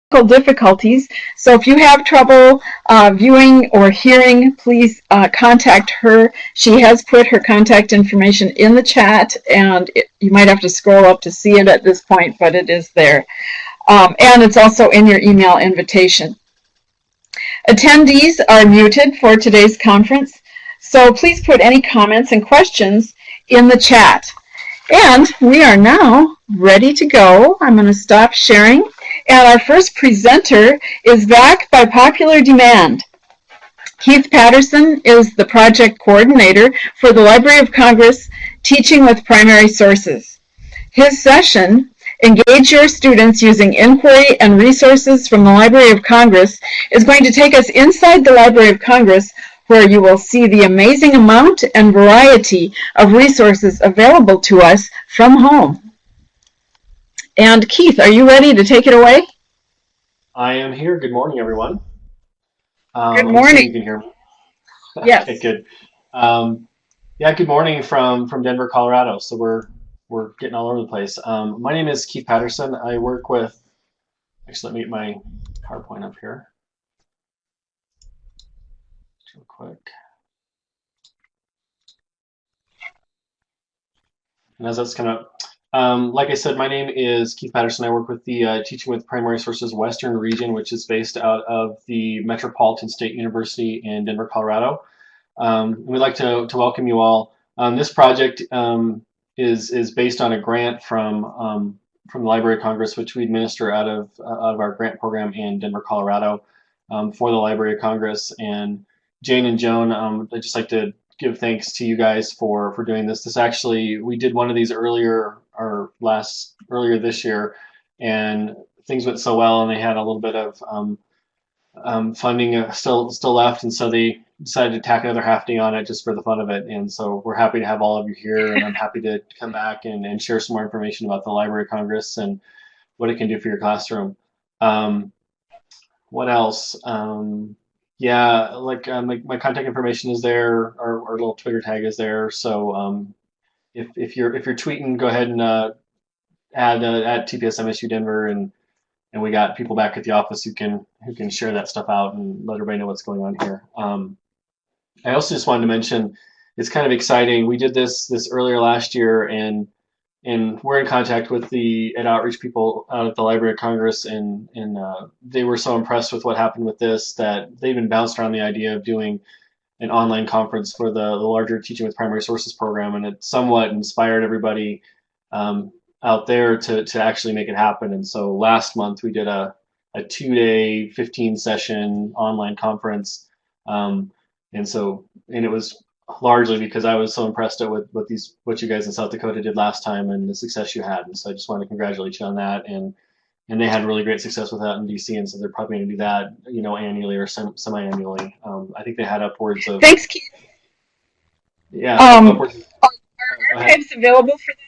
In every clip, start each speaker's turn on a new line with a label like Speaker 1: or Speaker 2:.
Speaker 1: difficulties. So if you have trouble viewing or hearing, please contact her. She has put her contact information in the chat, and you might have to scroll up to see it at this point, but it is there. And it's also in your email invitation. Attendees are muted for today's conference, so please put any comments and questions in the chat. And we are now ready to go. I'm going to stop sharing. And our first presenter is back by popular demand. Keith Patterson is the project coordinator for the Library of Congress Teaching with Primary Sources. His session, Engage Your Students Using Inquiry and Resources from the Library of Congress, is going to take us inside the Library of Congress, where you will see the amazing amount and variety of resources available to us from home. And Keith, are you ready to take it away?
Speaker 2: I am here. Good morning, everyone.
Speaker 1: Good morning.
Speaker 2: You can hear me.
Speaker 1: Yes.
Speaker 2: Okay, good. Yeah, good morning from Denver, Colorado. So we're getting all over the place. My name is Keith Patterson. I work with. Actually, let me get my PowerPoint up here. Real quick. And as that's coming up, like I said, my name is Keith Patterson. I work with the Teaching with Primary Sources Western region, which is based out of the Metropolitan State University in Denver, Colorado. We'd like to welcome you all. This project is based on a grant from the Library of Congress, which we administer out of our grant program in Denver, Colorado, for the Library of Congress. And Jane and Joan, I'd just like to give thanks to you guys for doing this. This actually, we did one of these earlier this year, and things went so well, and they had a little bit of funding still left, and so they decided to tack another half day on it just for the fun of it. And so we're happy to have all of you here, and I'm happy to come back and share some more information about the Library of Congress and what it can do for your classroom. What else? Yeah, like my contact information is there. Our little Twitter tag is there. So if you're tweeting, go ahead and add at TPS MSU Denver, and we got people back at the office who can share that stuff out and let everybody know what's going on here. I also just wanted to mention, it's kind of exciting. We did this earlier last year, and we're in contact with the ed outreach people out at the Library of Congress, and they were so impressed with what happened with this that they've been bounced around the idea of doing an online conference for the larger Teaching with Primary Sources program, and it somewhat inspired everybody out there to actually make it happen. And so last month we did a 2-day 15-session online conference, and it was largely because I was so impressed with what you guys in South Dakota did last time and the success you had. And so I just wanted to congratulate you on that. And they had really great success with that in DC, and so they're probably going to do that, annually or semi-annually. I think they had upwards of.
Speaker 1: Thanks, Keith.
Speaker 2: Yeah.
Speaker 1: Are archives available for
Speaker 2: that?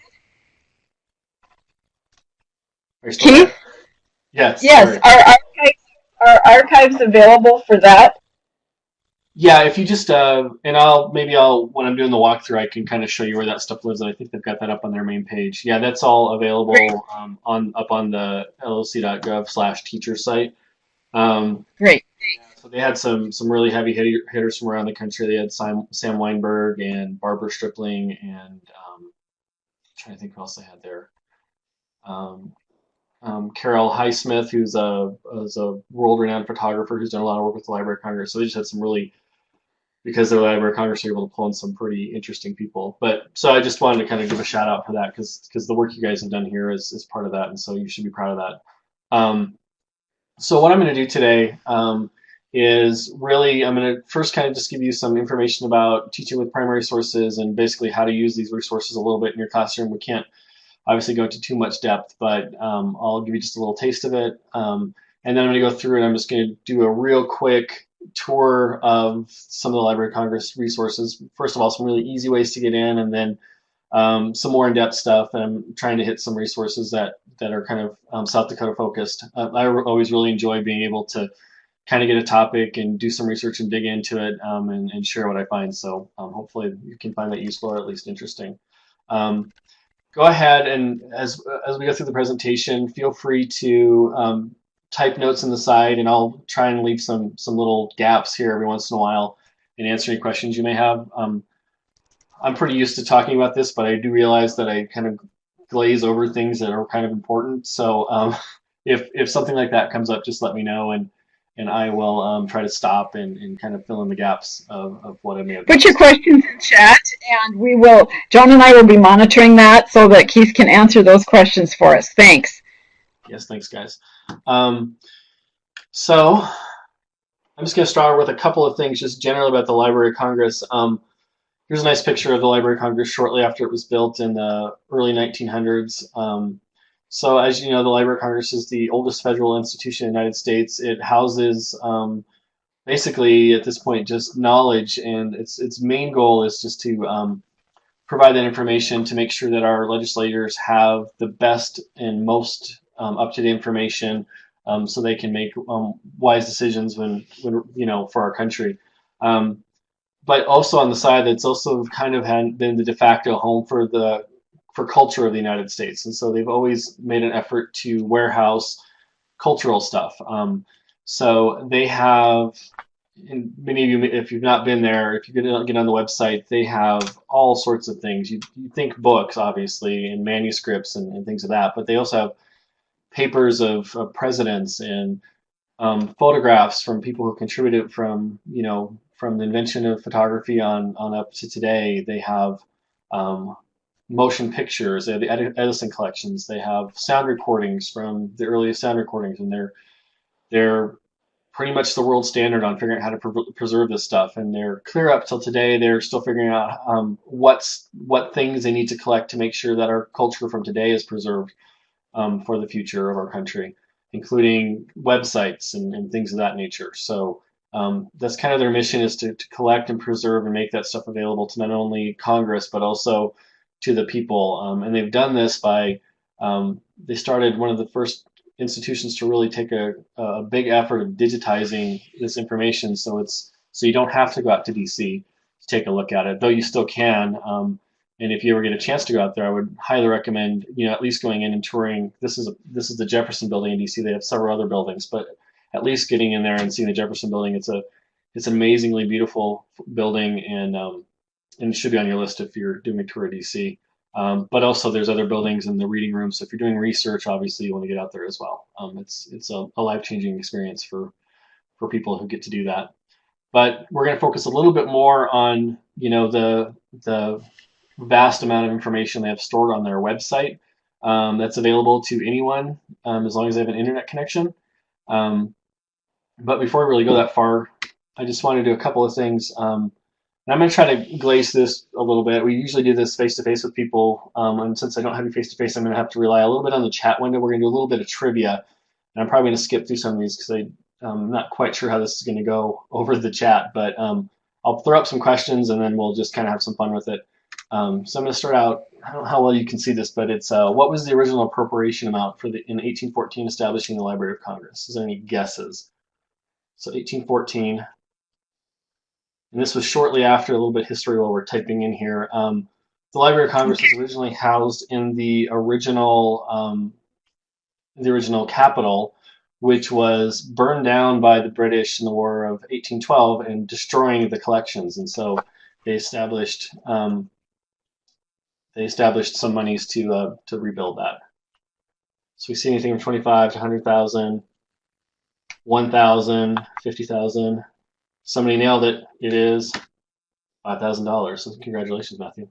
Speaker 2: Are you still there?
Speaker 1: Yes. Yes. Are archives available for that?
Speaker 2: Yeah, if you just and I'll when I'm doing the walkthrough, I can kind of show you where that stuff lives, and I think they've got that up on their main page. Yeah, that's all available up on the loc.gov/teacher site.
Speaker 1: Great.
Speaker 2: So they had some really heavy hitters from around the country. They had Sam Weinberg and Barbara Stripling, and I'm trying to think who else they had there. Carol Highsmith, who's a world-renowned photographer who's done a lot of work with the Library of Congress. So they just had some really, because the Library of Congress are able to pull in some pretty interesting people. So I just wanted to kind of give a shout out for that, because the work you guys have done here is part of that, and so you should be proud of that. So what I'm going to do today is really, I'm going to first kind of just give you some information about teaching with primary sources and basically how to use these resources a little bit in your classroom. We can't obviously go into too much depth, but I'll give you just a little taste of it. And then I'm going to go through and I'm just going to do a real quick tour of some of the Library of Congress resources. First of all, some really easy ways to get in, and then some more in-depth stuff. And I'm trying to hit some resources that are kind of South Dakota focused. I always really enjoy being able to kind of get a topic and do some research and dig into it, and share what I find. So hopefully you can find that useful, or at least interesting. Go ahead and as we go through the presentation, feel free to type notes in the side, and I'll try and leave some little gaps here every once in a while and answer any questions you may have. I'm pretty used to talking about this, but I do realize that I kind of glaze over things that are kind of important. So if something like that comes up, just let me know, and I will try to stop and kind of fill in the gaps of what I may have
Speaker 1: Put your
Speaker 2: missed.
Speaker 1: questions in chat, and John and I will be monitoring that so that Keith can answer those questions for us. Thanks.
Speaker 2: Yes, thanks, guys. Um, so I'm just going to start with a couple of things just generally about the Library of Congress. Here's a nice picture of the Library of Congress shortly after it was built in the early 1900s. So as you know, the Library of Congress is the oldest federal institution in the United States. It houses basically at this point just knowledge, and its main goal is just to provide that information to make sure that our legislators have the best and most up-to-date information, so they can make wise decisions when for our country. Um, but also on the side, it's also kind of been the de facto home for culture of the United States, and so they've always made an effort to warehouse cultural stuff. So they have, and many of you, if you've not been there, if you get on the website, they have all sorts of things. You think books, obviously, and manuscripts and things of that, but they also have papers of presidents and photographs from people who contributed from the invention of photography on up to today. They have um, motion pictures. They have the Edison collections. They have sound recordings from the earliest sound recordings, and they're pretty much the world standard on figuring out how to preserve this stuff. And they're clear up till today. They're still figuring out what things they need to collect to make sure that our culture from today is preserved for the future of our country, including websites and things of that nature. So that's kind of their mission, is to collect and preserve and make that stuff available to not only Congress but also to the people. And they've done this by they started one of the first institutions to really take a big effort of digitizing this information, so you don't have to go out to DC to take a look at it, though you still can. And if you ever get a chance to go out there, I would highly recommend at least going in and touring. This is the Jefferson Building in DC. They have several other buildings, but at least getting in there and seeing the Jefferson Building, it's an amazingly beautiful building, and it should be on your list if you're doing a tour of DC. But also there's other buildings in the reading room. So if you're doing research, obviously you want to get out there as well. It's a life-changing experience for people who get to do that. But we're going to focus a little bit more on the vast amount of information they have stored on their website, that's available to anyone, as long as they have an internet connection. Um, but before we really go that far, I just want to do a couple of things. And I'm going to try to glaze this a little bit. We usually do this face to face with people, and since I don't have you face to face, I'm going to have to rely a little bit on the chat window. We're going to do a little bit of trivia, and I'm probably going to skip through some of these because I'm not quite sure how this is going to go over the chat. But I'll throw up some questions, and then we'll just kind of have some fun with it. So I'm going to start out. I don't know how well you can see this, but it's what was the original appropriation amount in 1814 establishing the Library of Congress? Is there any guesses? So 1814. And this was shortly after, a little bit of history while we're typing in here. The Library of Congress was originally housed in the original Capitol, which was burned down by the British in the War of 1812 and destroying the collections. And so they established some monies to rebuild that. So we see anything from 25 to 100,000, 1,000, 50,000. Somebody nailed it. It is $5,000. So congratulations, Matthew.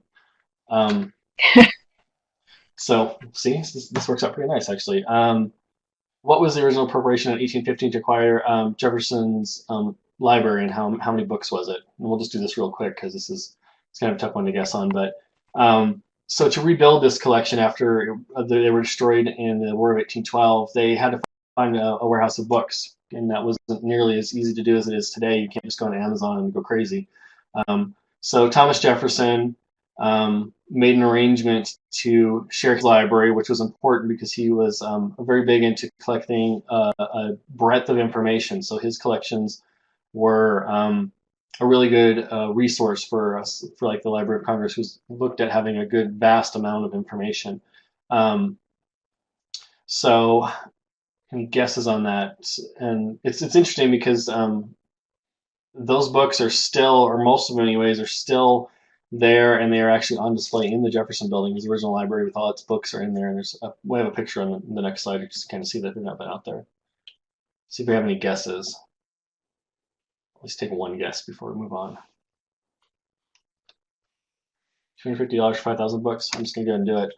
Speaker 2: So see, this works out pretty nice, actually. What was the original appropriation in 1815 to acquire Jefferson's library, and how many books was it? And we'll just do this real quick because it's kind of a tough one to guess on. But so to rebuild this collection after they were destroyed in the War of 1812, they had to find a warehouse of books, and that wasn't nearly as easy to do as it is today. You can't just go on Amazon and go crazy. So Thomas Jefferson made an arrangement to share his library, which was important because he was very big into collecting a breadth of information. So his collections were a really good resource for us, for like the Library of Congress, who's looked at having a good vast amount of information. So Any guesses on that? And it's interesting because those books are still, or most of them anyways, are still there, and they are actually on display in the Jefferson Building. His original library with all its books are in there. And we have a picture on the next slide to just kind of see that they've not been out there. See if we have any guesses. Let's take one guess before we move on. $250 for 5,000 books. I'm just gonna go ahead and do it.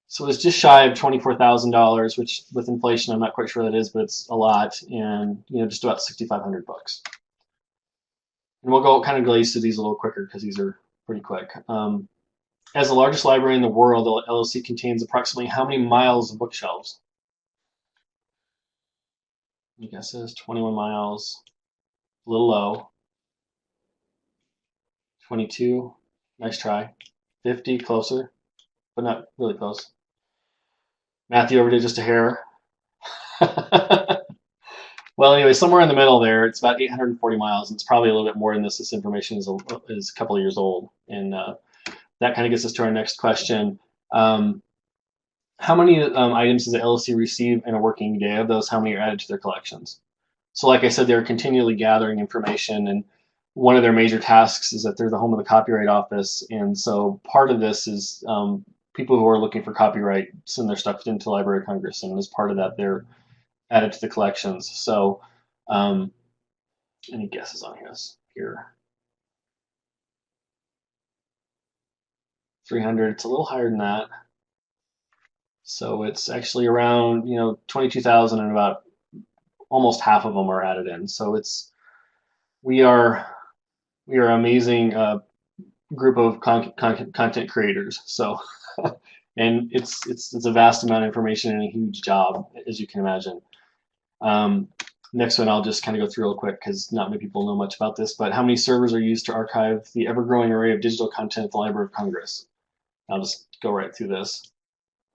Speaker 2: So it's just shy of $24,000, which with inflation, I'm not quite sure what that is, but it's a lot, and just about 6,500 books. And we'll go kind of glaze through these a little quicker because these are pretty quick. As the largest library in the world, the LLC contains approximately how many miles of bookshelves? Any guesses? 21 miles. A little low. 22. Nice try. 50, closer, but not really close. Matthew overdid just a hair. Well, anyway, somewhere in the middle there, it's about 840 miles, and it's probably a little bit more than this. This information is a couple of years old, and that kind of gets us to our next question. How many items does the LLC receive in a working day? Of those, how many are added to their collections? So like I said, they're continually gathering information, and one of their major tasks is that they're the home of the Copyright Office, and so part of this is people who are looking for copyright send their stuff into the Library of Congress, and as part of that, they're added to the collections. So any guesses on this here? 300. It's a little higher than that. So it's actually around 22,000, and about almost half of them are added in. So we are an amazing group of content creators. So and it's a vast amount of information and a huge job, as you can imagine. Next one I'll just kind of go through real quick because not many people know much about this, but how many servers are used to archive the ever-growing array of digital content at the Library of Congress? I'll just go right through this.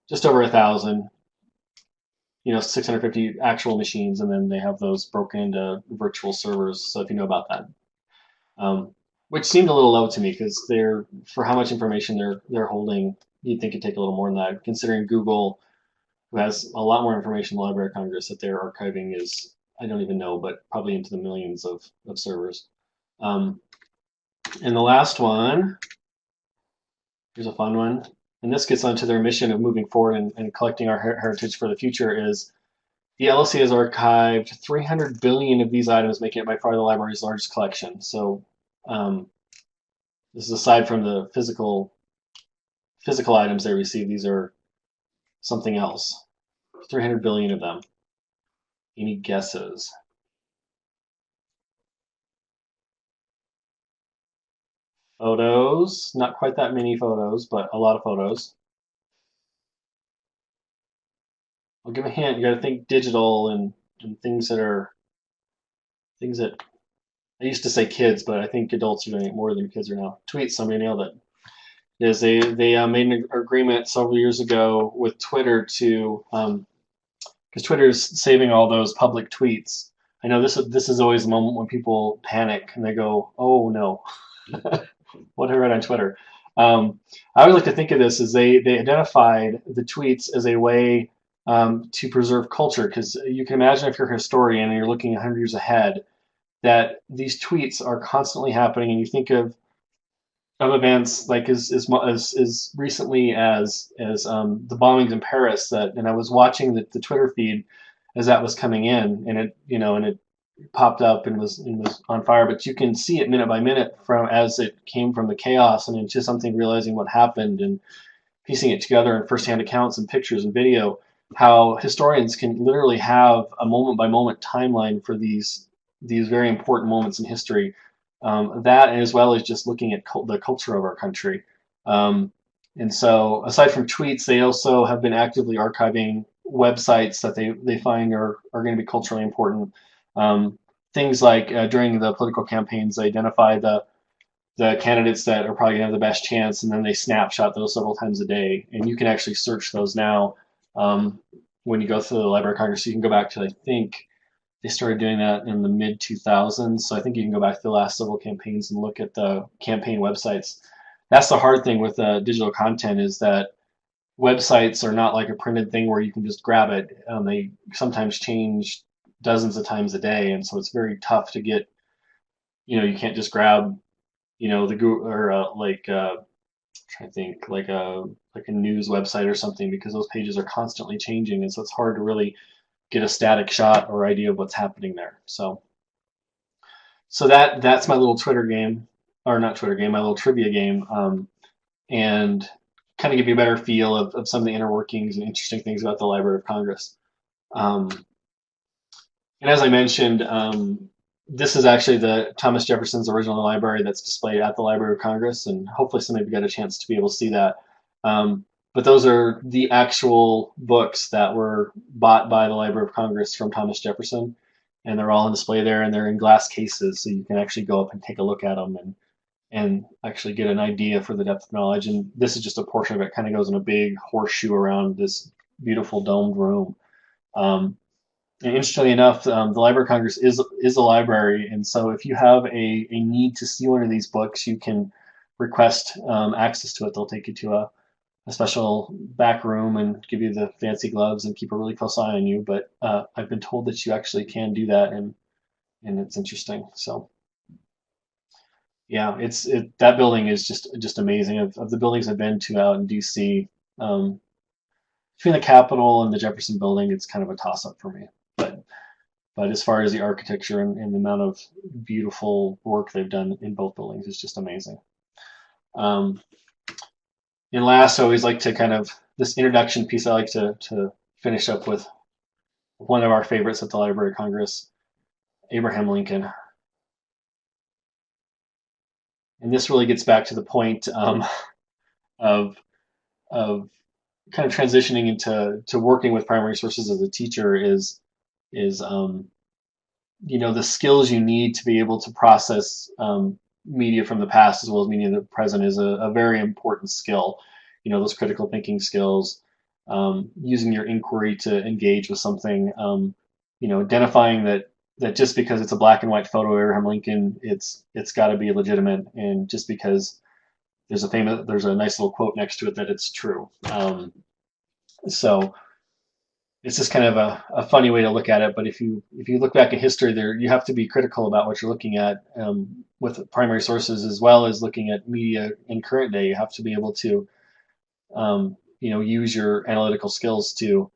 Speaker 2: Just over 1,000, 650 actual machines, and then they have those broken into virtual servers, so if you know about that. Which seemed a little low to me because for how much information they're holding, you'd think it'd take a little more than that, considering Google, who has a lot more information in the Library of Congress that they're archiving, is, I don't even know, but probably into the millions of servers. And the last one, here's a fun one, and this gets onto their mission of moving forward and collecting our heritage for the future, is the LLC has archived 300 billion of these items, making it by far the library's largest collection. So this is aside from the physical items they receive. These are something else. 300 billion of them. Any guesses? Photos, not quite that many photos, but a lot of photos. I'll give a hint. You got to think digital and things that I used to say kids, but I think adults are doing it more than kids are now. Tweets, somebody nailed it. Is they made an agreement several years ago with Twitter to because Twitter's saving all those public tweets. I know this is always a moment when people panic and they go, "Oh no, what I read on Twitter." I always like to think of this as they identified the tweets as a way to preserve culture, because you can imagine if you're a historian and you're looking 100 years ahead, that these tweets are constantly happening, and you think of events like as recently as the bombings in Paris, and I was watching the Twitter feed as that was coming in, and it popped up and was on fire, but you can see it minute by minute from as it came from the chaos and into something, realizing what happened and piecing it together in firsthand accounts and pictures and video, how historians can literally have a moment by moment timeline for these very important moments in history. That, as well as just looking at the culture of our country. And so aside from tweets, they also have been actively archiving websites that they find are going to be culturally important. Things like during the political campaigns, they identify the candidates that are probably going to have the best chance, and then they snapshot those several times a day. And you can actually search those now when you go through the Library of Congress. You can go back to, I think, they started doing that in the mid 2000s. So I think you can go back to the last several campaigns and look at the campaign websites. That's the hard thing with digital content, is that websites are not like a printed thing where you can just grab it. They sometimes change dozens of times a day, and so it's very tough to get. You can't just grab, the Google or trying to think like a news website or something because those pages are constantly changing, and so it's hard to really get a static shot or idea of what's happening there. So that's my little Twitter game, or not Twitter game, my little trivia game, and kind of give you a better feel of some of the inner workings and interesting things about the Library of Congress. Um, and as I mentioned, this is actually the Thomas Jefferson's original library that's displayed at the Library of Congress, and hopefully some of you got a chance to be able to see that. But those are the actual books that were bought by the Library of Congress from Thomas Jefferson, and they're all on display there, and they're in glass cases, so you can actually go up and take a look at them and actually get an idea for the depth of knowledge. And this is just a portion of it, kind of goes in a big horseshoe around this beautiful domed room. Um, and interestingly enough, the Library of Congress is a library, and so if you have a need to see one of these books, you can request access to it. They'll take you to a special back room and give you the fancy gloves and keep a really close eye on you. But I've been told that you actually can do that, and it's interesting. So yeah, that building is just amazing. Of the buildings I've been to out in DC, um, between the Capitol and the Jefferson Building, it's kind of a toss up for me. But as far as the architecture and the amount of beautiful work they've done in both buildings, it's just amazing. Um, and last, I always like to kind of this introduction piece. I like to finish up with one of our favorites at the Library of Congress, Abraham Lincoln. And this really gets back to the point of of kind of transitioning into working with primary sources as a teacher is the skills you need to be able to process media from the past as well as media in the present is a very important skill. Those critical thinking skills, using your inquiry to engage with something, identifying that just because it's a black and white photo of Abraham Lincoln, it's got to be legitimate, and just because there's a nice little quote next to it that it's true. So it's just kind of a funny way to look at it. But if you look back at history, there you have to be critical about what you're looking at with primary sources as well as looking at media in current day. You have to be able to use your analytical skills to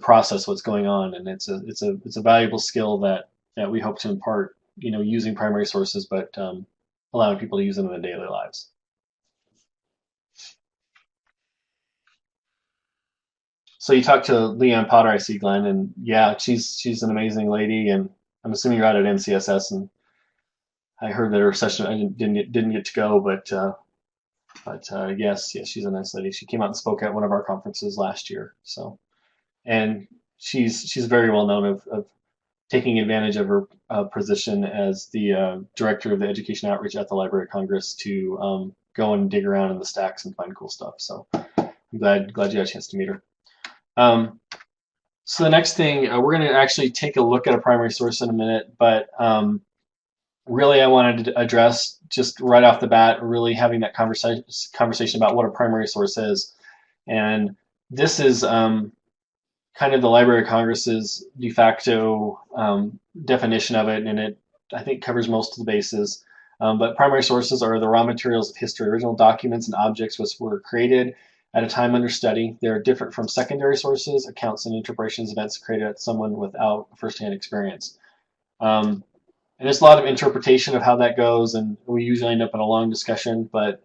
Speaker 2: process what's going on, and it's a valuable skill that we hope to impart. Using primary sources, but allowing people to use them in their daily lives. So you talked to Leanne Potter, I see, Glenn, and yeah, she's an amazing lady, and I'm assuming you're out at NCSS, and I heard that her session I didn't get to go, but yes, she's a nice lady. She came out and spoke at one of our conferences last year, so and she's very well known of taking advantage of her position as the director of the education outreach at the Library of Congress to go and dig around in the stacks and find cool stuff. So I'm glad you had a chance to meet her. So the next thing, we're going to actually take a look at a primary source in a minute, but really I wanted to address just right off the bat, really having that conversation about what a primary source is. And this is kind of the Library of Congress's de facto definition of it, and it, I think, covers most of the bases. But primary sources are the raw materials of history, original documents and objects which were created at a time under study. They're different from secondary sources, accounts and interpretations of events created at someone without firsthand experience. And there's a lot of interpretation of how that goes, and we usually end up in a long discussion. But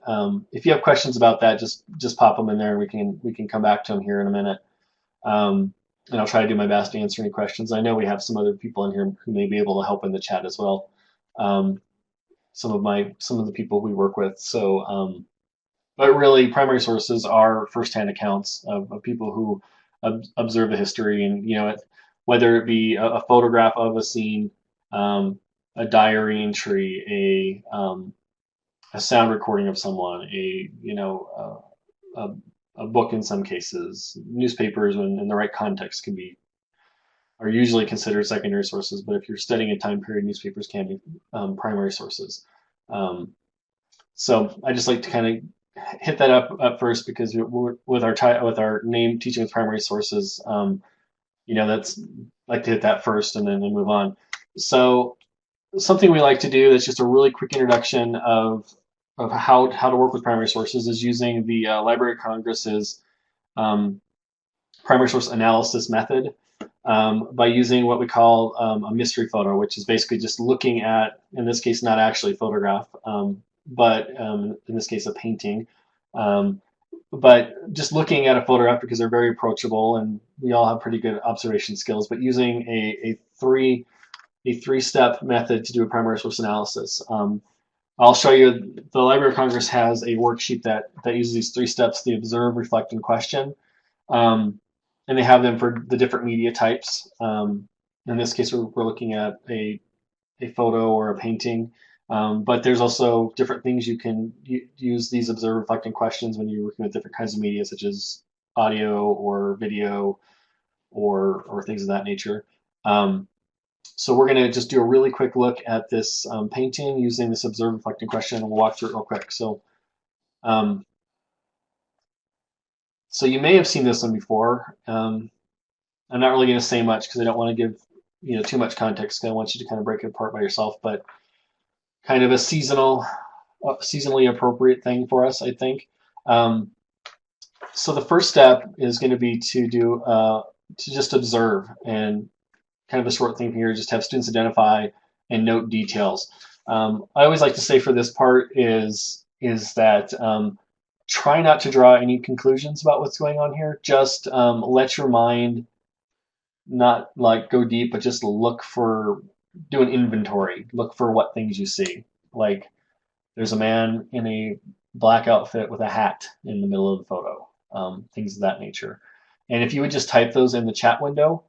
Speaker 2: if you have questions about that, just pop them in there, and we can come back to them here in a minute. And I'll try to do my best to answer any questions. I know we have some other people in here who may be able to help in the chat as well. Some of the people we work with. So, but really, primary sources are firsthand accounts of people who observe the history, and whether it be a photograph of a scene, a diary entry, a sound recording of someone, a book in some cases. Newspapers, when in the right context, are usually considered secondary sources, but if you're studying a time period, newspapers can be primary sources. So I just like to kind of hit that up first because with our name teaching with primary sources, that's like to hit that first and then move on. So something we like to do that's just a really quick introduction of how to work with primary sources is using the Library of Congress's um, primary source analysis method by using what we call a mystery photo, which is basically just looking at, in this case, not actually a photograph, but in this case, a painting. Um, but just looking at a photograph because they're very approachable and we all have pretty good observation skills, but using a three-step method to do a primary source analysis. I'll show you. The Library of Congress has a worksheet that uses these 3 steps: the observe, reflect, and question. Um, and they have them for the different media types. In this case, we're looking at a photo or a painting. But there's also different things you can use these observe, reflect, and questions when you're working with different kinds of media, such as audio or video or things of that nature. Um, so we're going to just do a really quick look at this painting using this observe, reflect, and question, and we'll walk through it real quick. Um, so you may have seen this one before. I'm not really going to say much because I don't want to give too much context. I want you to kind of break it apart by yourself, but kind of a seasonally appropriate thing for us, I think. Um, so the first step is going to be to just observe, and kind of a short thing here, just have students identify and note details. I always like to say for this part is that try not to draw any conclusions about what's going on here. Just let your mind not like go deep, but just do an inventory. Look for what things you see. Like there's a man in a black outfit with a hat in the middle of the photo, things of that nature. And if you would just type those in the chat window,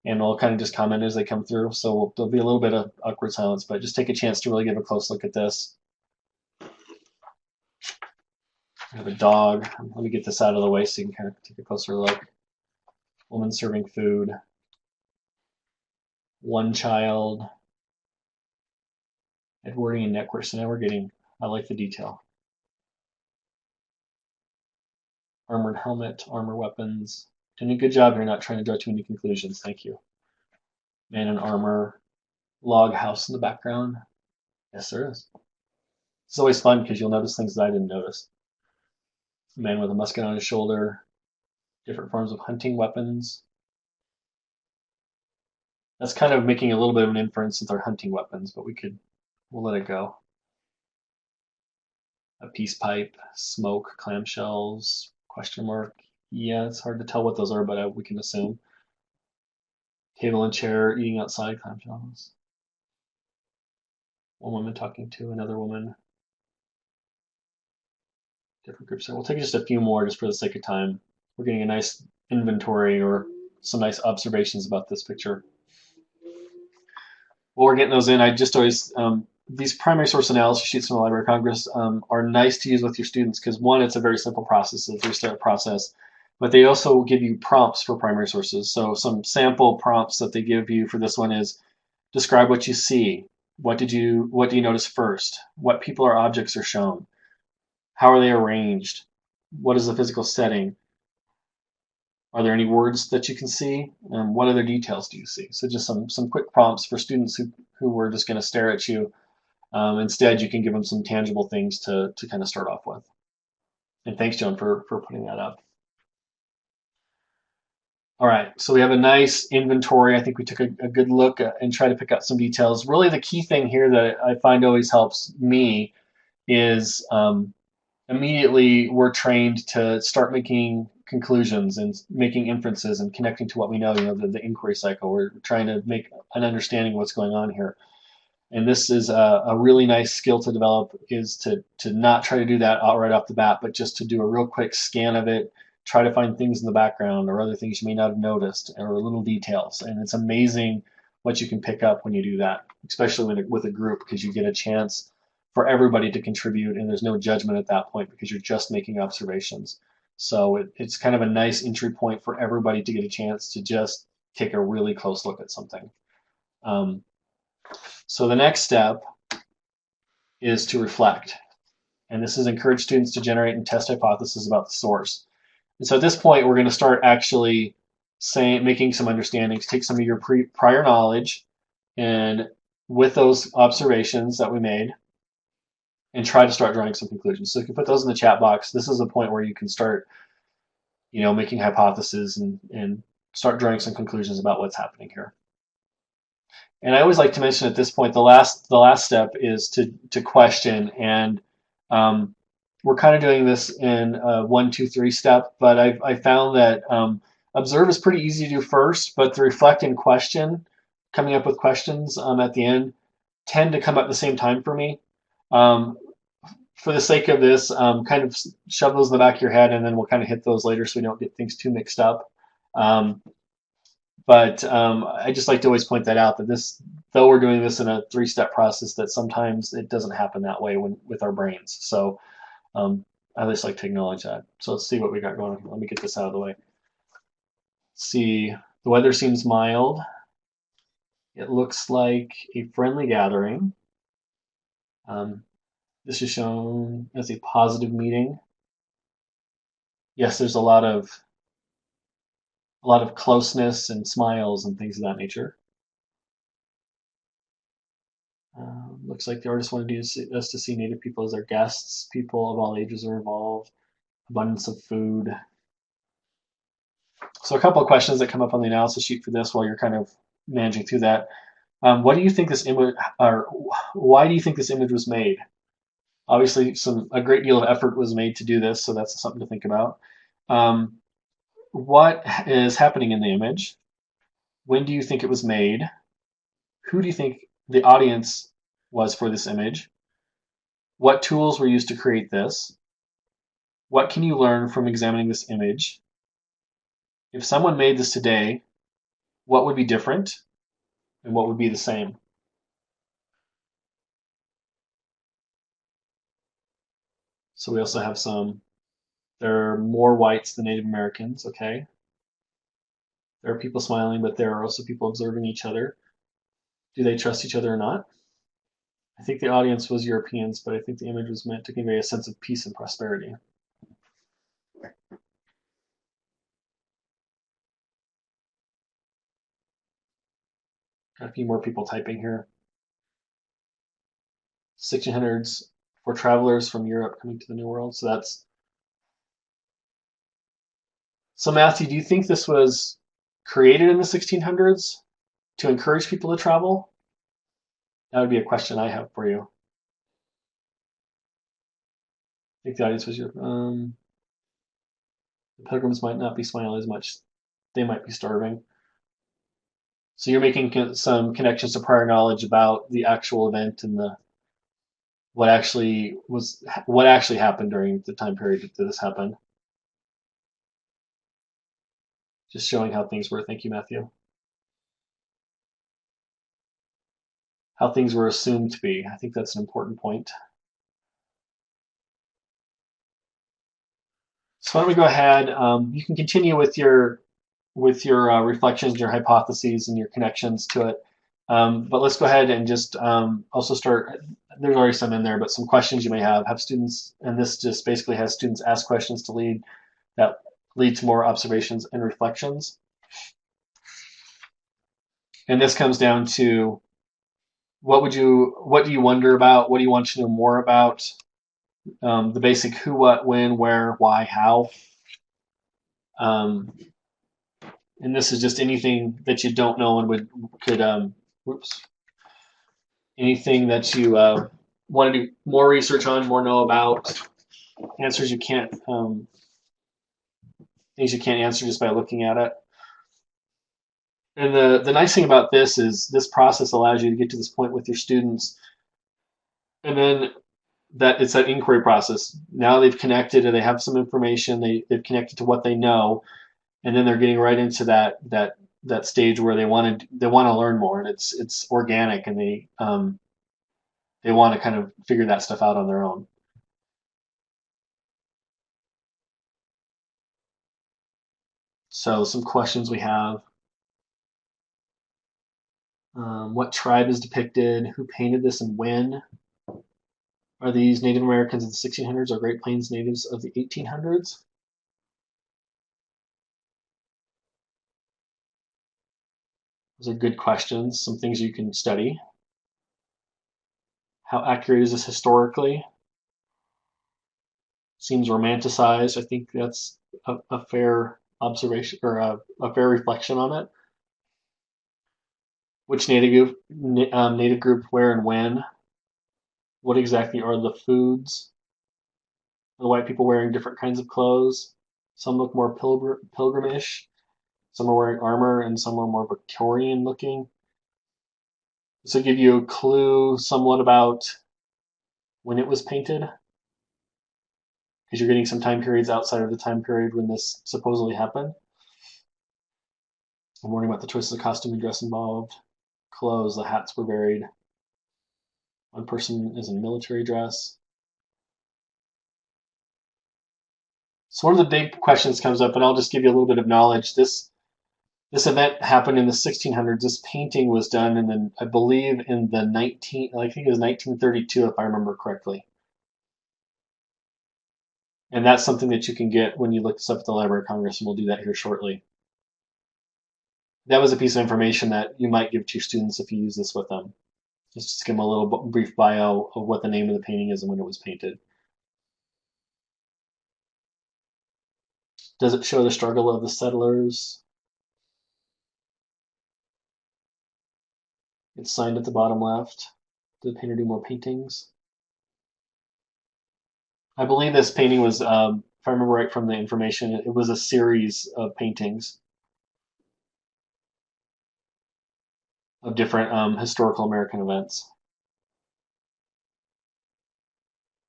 Speaker 2: and we'll kind of just comment as they come through. So there'll be a little bit of awkward silence, but just take a chance to really give a close look at this. I have a dog. Let me get this out of the way so you can kind of take a closer look. Woman serving food. One child. Edwardian neckwear. So now I like the detail. Armored helmet, armor weapons. Doing a good job here, not trying to draw too many conclusions. Thank you. Man in armor. Log house in the background. Yes, there is. It's always fun because you'll notice things that I didn't notice. A man with a musket on his shoulder. Different forms of hunting weapons. That's kind of making a little bit of an inference since they're hunting weapons, but we'll let it go. A peace pipe, smoke, clamshells, question mark. Yeah, it's hard to tell what those are, but we can assume. Table and chair, eating outside, clamshells. One woman talking to another woman. Different groups. So we'll take just a few more just for the sake of time. We're getting a nice inventory or some nice observations about this picture. While we're getting those in, I just always, these primary source analysis sheets from the Library of Congress are nice to use with your students because one, it's a very simple process, it's a 3-step process, but they also give you prompts for primary sources. So some sample prompts that they give you for this one is describe what you see. What do you notice first? What people or objects are shown? How are they arranged? What is the physical setting? Are there any words that you can see? What other details do you see? So just some quick prompts for students who were just going to stare at you. Instead, you can give them some tangible things to kind of start off with. And thanks, Joan, for putting that up. All right, so we have a nice inventory. I think we took a good look and try to pick out some details. Really, the key thing here that I find always helps me is immediately we're trained to start making conclusions and making inferences and connecting to what we know, the inquiry cycle. We're trying to make an understanding of what's going on here. And this is a really nice skill to develop, is to not try to do that right off the bat, but just to do a real quick scan of it, try to find things in the background or other things you may not have noticed or little details. And it's amazing what you can pick up when you do that, especially with a group, because you get a chance for everybody to contribute and there's no judgment at that point because you're just making observations. So it's kind of a nice entry point for everybody to get a chance to just take a really close look at something. So the next step is to reflect. And this is encourage students to generate and test hypotheses about the source. And so at this point, we're going to start actually making some understandings, take some of your prior knowledge, and with those observations that we made, and try to start drawing some conclusions. So you can put those in the chat box. This is a point where you can start, making hypotheses and start drawing some conclusions about what's happening here. And I always like to mention at this point, the last step is to question, and we're kind of doing this in a 1, 2, 3 step. But I found that observe is pretty easy to do first, but the reflect and question, coming up with questions at the end, tend to come at the same time for me. Um, for the sake of this, kind of shove those in the back of your head, and then we'll kind of hit those later so we don't get things too mixed up. But I just like to always point that out, that though we're doing this in a 3-step process, that sometimes it doesn't happen that way with our brains. So I just like to acknowledge that. So let's see what we got going on. Let me get this out of the way. Let's see, the weather seems mild. It looks like a friendly gathering. This is shown as a positive meeting. Yes, there's a lot of closeness and smiles and things of that nature. Looks like the artist wanted us to see Native people as their guests. People of all ages are involved. Abundance of food. So a couple of questions that come up on the analysis sheet for this while you're kind of managing through that. What do you think this image, or why do you think this image was made? Obviously, a great deal of effort was made to do this, so that's something to think about. What is happening in the image? When do you think it was made? Who do you think the audience was for this image? What tools were used to create this? What can you learn from examining this image? If someone made this today, what would be different and what would be the same? So we also have there are more whites than Native Americans, okay? There are people smiling, but there are also people observing each other. Do they trust each other or not? I think the audience was Europeans, but I think the image was meant to convey a sense of peace and prosperity. Got a few more people typing here. 1600s for travelers from Europe coming to the New World. So Matthew, do you think this was created in the 1600s to encourage people to travel? That would be a question I have for you. I think the audience was Europe. The pilgrims might not be smiling as much. They might be starving. So you're making some connections to prior knowledge about the actual event and what actually happened during the time period that this happened. Just showing how things were. Thank you, Matthew. How things were assumed to be. I think that's an important point. So why don't we go ahead? You can continue with your reflections, your hypotheses, and your connections to it. But let's go ahead and just also start. There's already some in there, but some questions you may have students, and this just basically has students ask questions to lead to more observations and reflections. And this comes down to what do you wonder about? What do you want to know more about? The basic who, what, when, where, why, how. And this is just anything that you don't know and anything that you want to do more research on, more know about, answers you can't, things you can't answer just by looking at it. And the nice thing about this is this process allows you to get to this point with your students, and then it's that inquiry process. Now they've connected and they have some information. They've connected to what they know, and then they're getting right into that stage where they want to learn more, and it's organic, and they want to kind of figure that stuff out on their own. So some questions we have. What tribe is depicted? Who painted this and when? Are these Native Americans of the 1600s or Great Plains natives of the 1800s? Those are good questions, some things you can study. How accurate is this historically? Seems romanticized. I think that's a fair observation or a fair reflection on it. Which native group, where and when? What exactly are the foods? Are the white people wearing different kinds of clothes? Some look more pilgrimish. Some are wearing armor, and some are more Victorian looking. This will give you a clue somewhat about when it was painted, because you're getting some time periods outside of the time period when this supposedly happened. I'm warning about the choices of costume and dress involved. Clothes, the hats were varied. One person is in military dress. So one of the big questions comes up, and I'll just give you a little bit of knowledge. This event happened in the 1600s. This painting was done in the, I believe, in the I think it was 1932, if I remember correctly. And that's something that you can get when you look this up at the Library of Congress, and we'll do that here shortly. That was a piece of information that you might give to your students if you use this with them. Just give them a little brief bio of what the name of the painting is and when it was painted. Does it show the struggle of the settlers? It's signed at the bottom left. Did the painter do more paintings? I believe this painting was, if I remember right from the information, it was a series of paintings of different historical American events.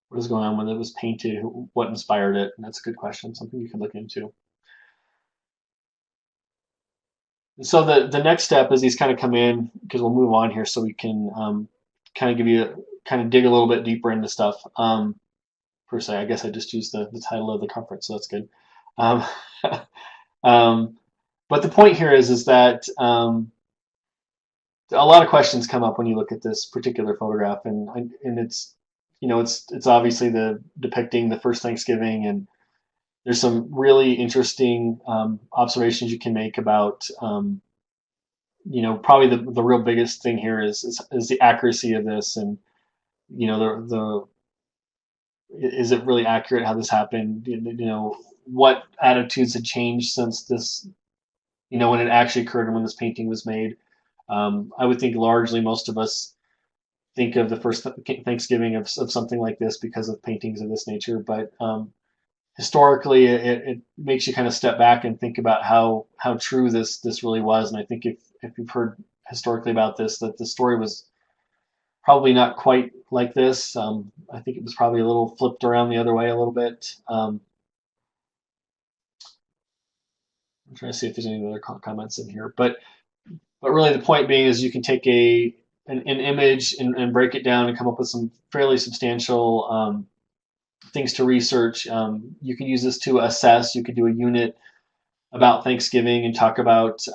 Speaker 2: What is going on when it was painted? What inspired it? And that's a good question, something you can look into. And so the next step is these kind of come in, because we'll move on here so we can kind of kind of dig a little bit deeper into stuff. Per se, I guess I just used the title of the conference, so that's good. Um, um, but the point here is that a lot of questions come up when you look at this particular photograph, and it's it's obviously the depicting the first Thanksgiving, and there's some really interesting observations you can make about probably the real biggest thing here is the accuracy of this, and the is it really accurate how this happened? What attitudes had changed since this, when it actually occurred and when this painting was made. I would think largely most of us think of the first Thanksgiving of something like this because of paintings of this nature, but historically it makes you kind of step back and think about how true this really was. And I think if you've heard historically about this, that the story was probably not quite like this. I think it was probably a little flipped around the other way a little bit. I'm trying to see if there's any other comments in here, but really the point being is you can take an image and break it down and come up with some fairly substantial things to research. You can use this to assess. You could do a unit about Thanksgiving and talk about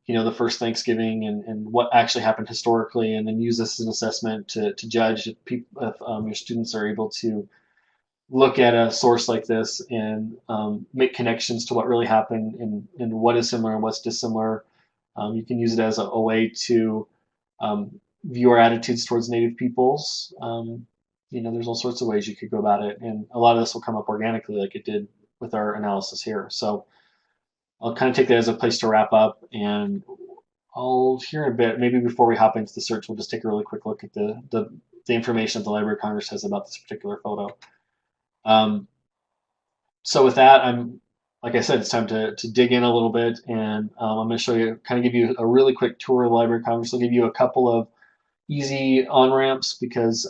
Speaker 2: the first Thanksgiving and what actually happened historically, and then use this as an assessment to judge if your students are able to look at a source like this and make connections to what really happened and what is similar and what's dissimilar. You can use it as a way to view our attitudes towards Native peoples. There's all sorts of ways you could go about it, and a lot of this will come up organically like it did with our analysis here. So I'll kind of take that as a place to wrap up, and I'll hear a bit, maybe before we hop into the search, we'll just take a really quick look at the information that the Library of Congress has about this particular photo. So with that, like I said, it's time to dig in a little bit, and I'm going to show you, kind of give you a really quick tour of the Library of Congress. I'll give you a couple of easy on-ramps because,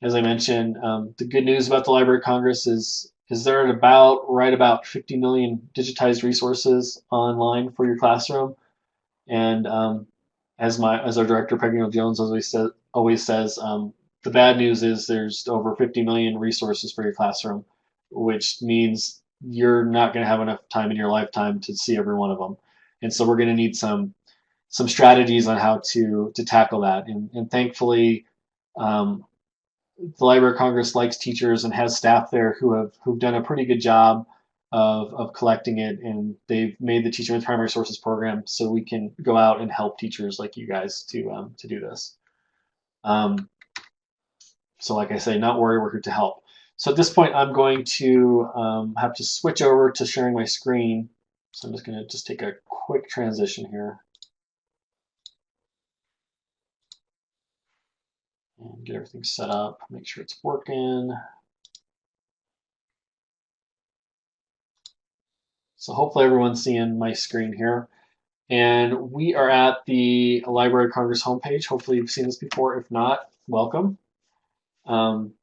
Speaker 2: as I mentioned, the good news about the Library of Congress is they're at right about 50 million digitized resources online for your classroom. And as our director, Peggy Jones, always says, the bad news is there's over 50 million resources for your classroom, which means you're not going to have enough time in your lifetime to see every one of them. And so we're going to need some strategies on how to tackle that. And thankfully, the Library of Congress likes teachers and has staff there who've done a pretty good job of collecting it, and they've made the Teaching with Primary Sources program so we can go out and help teachers like you guys to do this. Um, so like I say, not worry, we're here to help. So at this point, I'm going to have to switch over to sharing my screen. So I'm just going to just take a quick transition here and get everything set up, make sure it's working. So hopefully everyone's seeing my screen here. And we are at the Library of Congress homepage. Hopefully you've seen this before. If not, welcome. Um,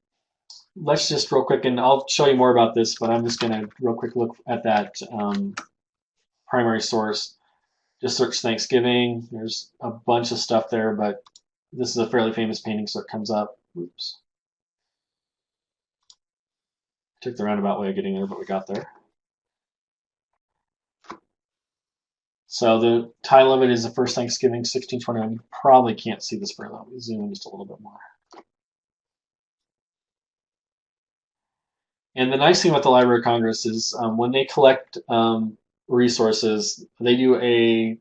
Speaker 2: let's just real quick, and I'll show you more about this, but I'm just going to real quick look at that primary source. Just search Thanksgiving. There's a bunch of stuff there, but this is a fairly famous painting, so it comes up. Oops. Took the roundabout way of getting there, but we got there. So the title of it is The First Thanksgiving, 1621. You probably can't see this very well. Let me zoom in just a little bit more. And the nice thing about the Library of Congress is when they collect resources, they do a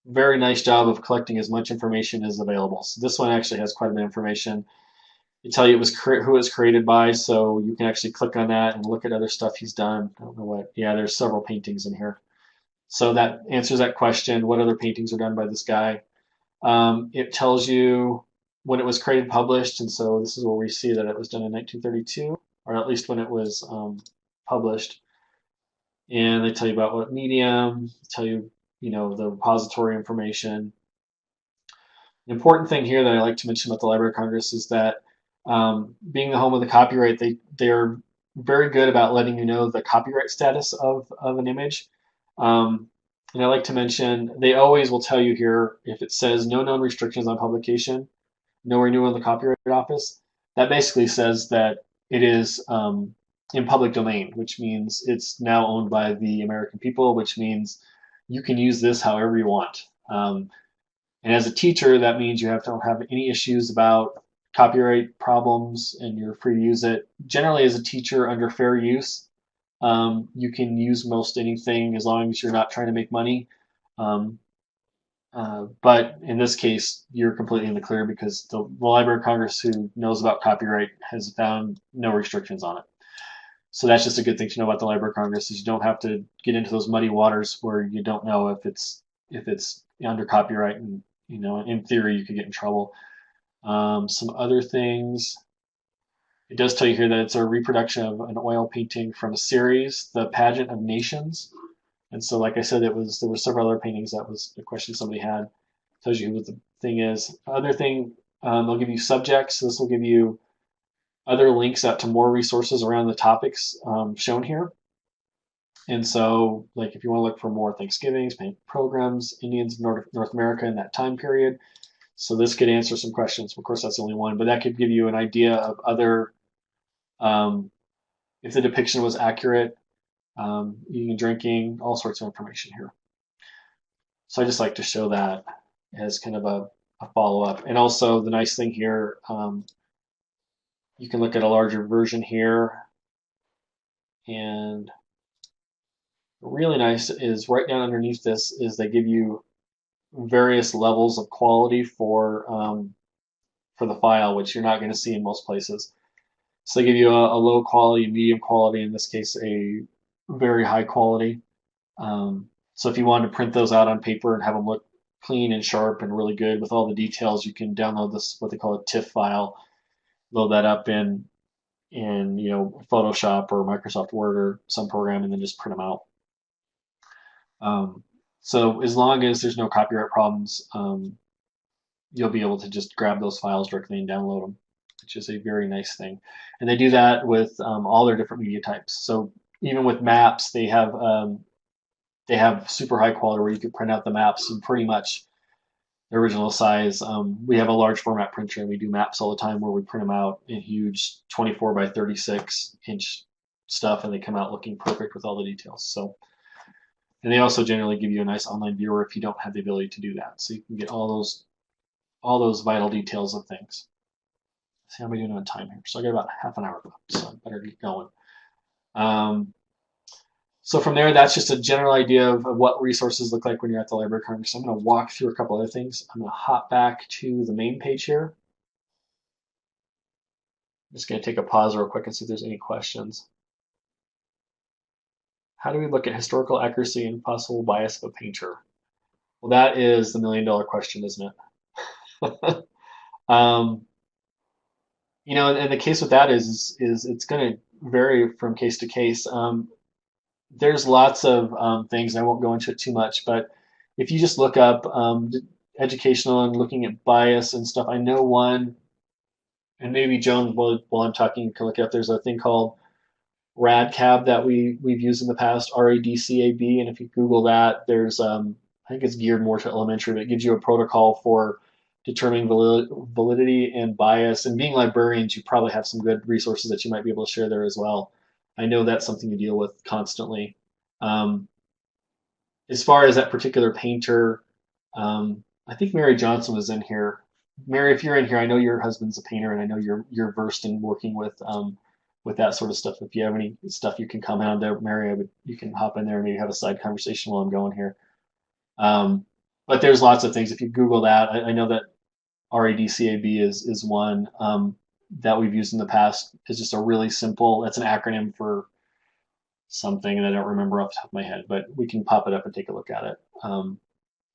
Speaker 2: very nice job of collecting as much information as available. So this one actually has quite a bit of information. They tell you who it was created by, so you can actually click on that and look at other stuff he's done. I don't know what. Yeah, there's several paintings in here. So that answers that question. What other paintings are done by this guy? It tells you when it was created and published, and so this is where we see that it was done in 1932, or at least when it was published. And they tell you about what medium, tell you, the repository information. The important thing here that I like to mention about the Library of Congress is that being the home of the copyright, they're very good about letting you know the copyright status of an image. And I like to mention they always will tell you here if it says no known restrictions on publication, no renewal in the Copyright Office. That basically says that it is in public domain, which means it's now owned by the American people, which means you can use this however you want. And as a teacher, that means you don't have any issues about copyright problems and you're free to use it. Generally, as a teacher, under fair use, you can use most anything as long as you're not trying to make money. Um, but in this case, you're completely in the clear because the Library of Congress, who knows about copyright, has found no restrictions on it. So that's just a good thing to know about the Library of Congress is you don't have to get into those muddy waters where you don't know if it's under copyright, and in theory you could get in trouble. Some other things. It does tell you here that it's a reproduction of an oil painting from a series, The Pageant of Nations. And so, like I said, there were several other paintings. That was the question somebody had. Tells you what the thing is. Other thing, they'll give you subjects. So this will give you other links out to more resources around the topics shown here. And so, like if you want to look for more Thanksgivings, programs, Indians of North America in that time period. So this could answer some questions. Of course, that's only one, but that could give you an idea of other, if the depiction was accurate, eating and drinking, all sorts of information here. So I just like to show that as kind of a follow-up. And also the nice thing here, you can look at a larger version here. And really nice is right down underneath this is they give you various levels of quality for the file, which you're not going to see in most places. So they give you a low quality, medium quality, in this case a very high quality. So if you wanted to print those out on paper and have them look clean and sharp and really good with all the details, you can download this, what they call a TIFF file, load that up in Photoshop or Microsoft Word or some program, and then just print them out. So as long as there's no copyright problems, you'll be able to just grab those files directly and download them, which is a very nice thing. And they do that with all their different media types. So even with maps, they have super high quality where you can print out the maps in pretty much the original size. We have a large format printer and we do maps all the time where we print them out in huge 24 by 36 inch stuff, and they come out looking perfect with all the details. So, and they also generally give you a nice online viewer if you don't have the ability to do that. So you can get all those vital details of things. see how am I doing on time here? So I got about half an hour left, so I better get going. Um, so from there, that's just a general idea of what resources look like when you're at the Library of Congress. I'm going to walk through a couple other things. I'm going to hop back to the main page here. I'm just going to take a pause real quick and see if there's any questions. How do we look at historical accuracy and possible bias of a painter? Well, that is the $1,000,000 question, isn't it? um, and the case with that is it's going to vary from case to case. There's lots of things, and I won't go into it too much, but if you just look up educational and looking at bias and stuff, I know one, and maybe Joan, while I'm talking, you can look it up. There's a thing called RADCAB that we've used in the past, RADCAB, and if you Google that, there's I think it's geared more to elementary, but it gives you a protocol for determining validity and bias. And being librarians, you probably have some good resources that you might be able to share there as well. I know that's something you deal with constantly. Um, as far as that particular painter, I think Mary Johnson was in here. Mary, if you're in here, I know your husband's a painter, and I know you're versed in working with that sort of stuff. If you have any stuff you can comment on there, Mary, you can hop in there and maybe have a side conversation while I'm going here. But there's lots of things. If you Google that, I know that RADCAB is one that we've used in the past. It's just a really simple. That's an acronym for something, and I don't remember off the top of my head, but we can pop it up and take a look at it.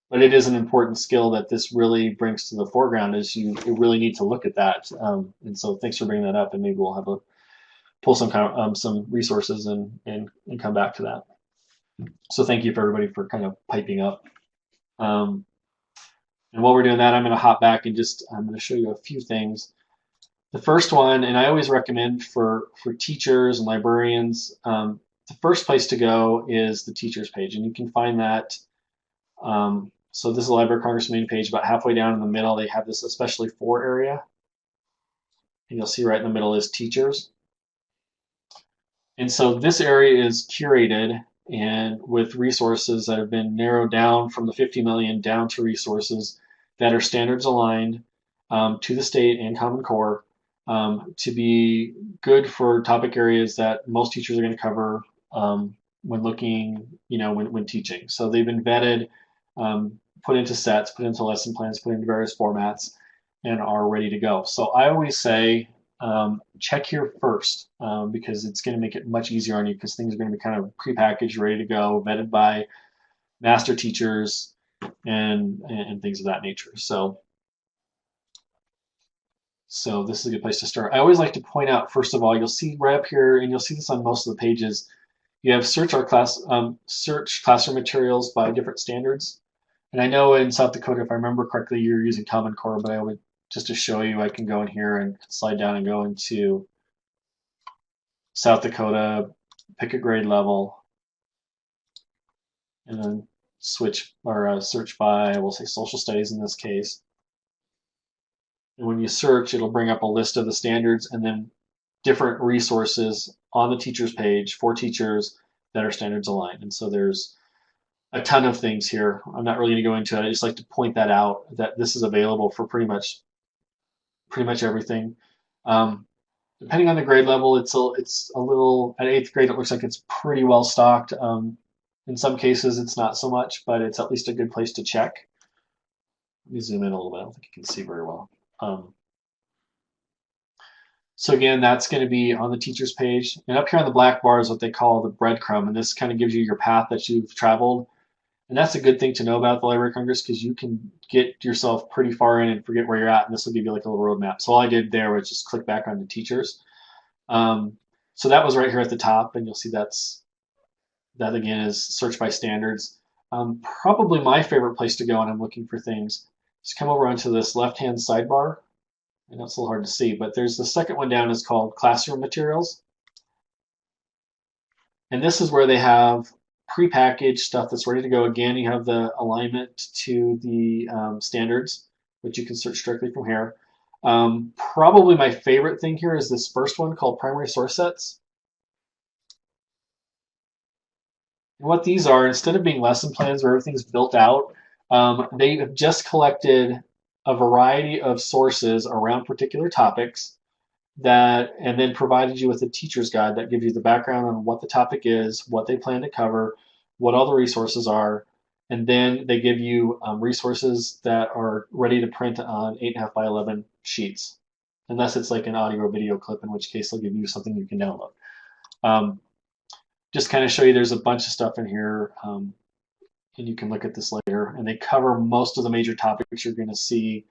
Speaker 2: But it is an important skill that this really brings to the foreground. Is you really need to look at that. And so thanks for bringing that up, and maybe we'll have pull some resources and come back to that. So thank you for everybody for kind of piping up. And while we're doing that, I'm going to hop back and I'm going to show you a few things. The first one, and I always recommend for teachers and librarians, the first place to go is the teachers page, and you can find that. So this is the Library of Congress main page. About halfway down in the middle, they have this especially for area, and you'll see right in the middle is teachers. And so this area is curated and with resources that have been narrowed down from the 50 million down to resources that are standards aligned to the state and Common Core to be good for topic areas that most teachers are going to cover when looking, when teaching. So they've been vetted, put into sets, put into lesson plans, put into various formats, and are ready to go. So I always say, check here first because it's going to make it much easier on you because things are going to be kind of prepackaged, ready to go, vetted by master teachers and things of that nature. So this is a good place to start. I always like to point out, first of all, you'll see right up here, and you'll see this on most of the pages, you have search classroom materials by different standards. And I know in South Dakota, if I remember correctly, you're using Common Core, but I would just to show you, I can go in here and slide down and go into South Dakota, pick a grade level, and then switch or search by, we'll say social studies in this case. And when you search, it'll bring up a list of the standards and then different resources on the teachers page for teachers that are standards aligned. And so there's a ton of things here. I'm not really going to go into it. I just like to point that out, that this is available for pretty much everything. Depending on the grade level, it's a little, at 8th grade, it looks like it's pretty well stocked. In some cases, it's not so much, but it's at least a good place to check. Let me zoom in a little bit. I don't think you can see very well. So again, that's going to be on the teacher's page. And up here on the black bar is what they call the breadcrumb. And this kind of gives you your path that you've traveled. And that's a good thing to know about the Library of Congress because you can get yourself pretty far in and forget where you're at. And this will give you like a little roadmap. So all I did there was just click back on the teachers. So that was right here at the top. And you'll see that again is search by standards. Probably my favorite place to go when I'm looking for things is come over onto this left-hand sidebar. I know it's a little hard to see, but there's the second one down is called classroom materials. And this is where they have prepackaged stuff that's ready to go. Again, you have the alignment to the standards, which you can search directly from here. Probably my favorite thing here is this first one called primary source sets. And what these are, instead of being lesson plans where everything's built out, they have just collected a variety of sources around particular topics and then provided you with a teacher's guide that gives you the background on what the topic is, what they plan to cover, what all the resources are, and then they give you resources that are ready to print on 8.5 by 11 sheets, unless it's like an audio or video clip, in which case they'll give you something you can download. Um, just kind of show you there's a bunch of stuff in here, and you can look at this later, and they cover most of the major topics you're going to see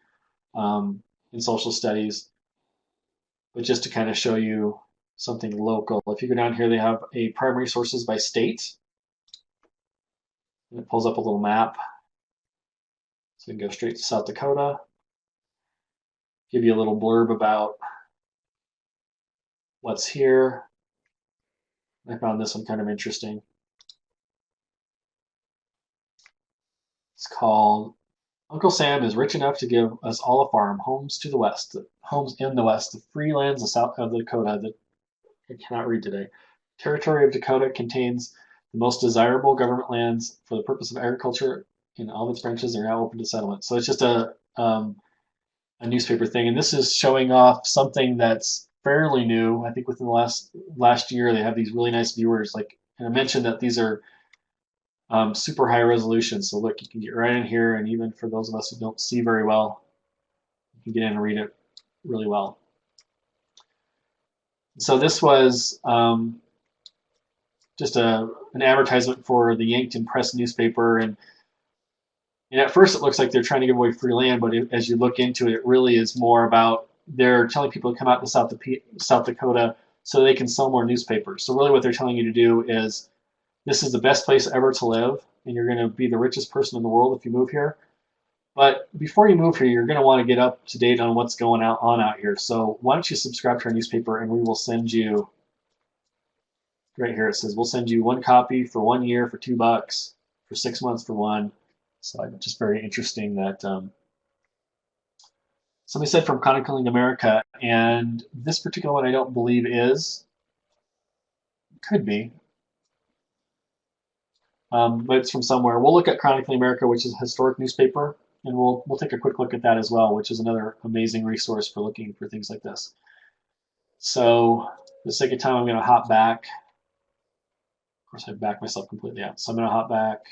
Speaker 2: in social studies. But just to kind of show you something local, if you go down here, they have a primary sources by state, and it pulls up a little map. So you can go straight to South Dakota, give you a little blurb about what's here. I found this one kind of interesting. It's called Uncle Sam is rich enough to give us all a farm, homes to the west, homes in the west, the free lands of South of Dakota that I cannot read today. Territory of Dakota contains the most desirable government lands for the purpose of agriculture in all of its branches are now open to settlement. So it's just a newspaper thing, and this is showing off something that's fairly new. I think within the last year they have these really nice viewers. Like, and I mentioned that these are super high resolution. So look, you can get right in here, and even for those of us who don't see very well, you can get in and read it really well. So this was just an advertisement for the Yankton Press newspaper, and at first it looks like they're trying to give away free land, but as you look into it, it really is more about they're telling people to come out to South Dakota so they can sell more newspapers. So really what they're telling you to do is this is the best place ever to live, and you're going to be the richest person in the world if you move here. But before you move here, you're going to want to get up to date on what's going on out here. So why don't you subscribe to our newspaper, and we will send you, right here it says, we'll send you one copy for 1 year for $2, for 6 months for one. So just very interesting that somebody said from Chronicling America, and this particular one I don't believe is, could be, but it's from somewhere. We'll look at Chronicling America, which is a historic newspaper, and we'll take a quick look at that as well, which is another amazing resource for looking for things like this. So for the sake of time, I'm going to hop back. Of course, I backed myself completely out. So I'm going to hop back.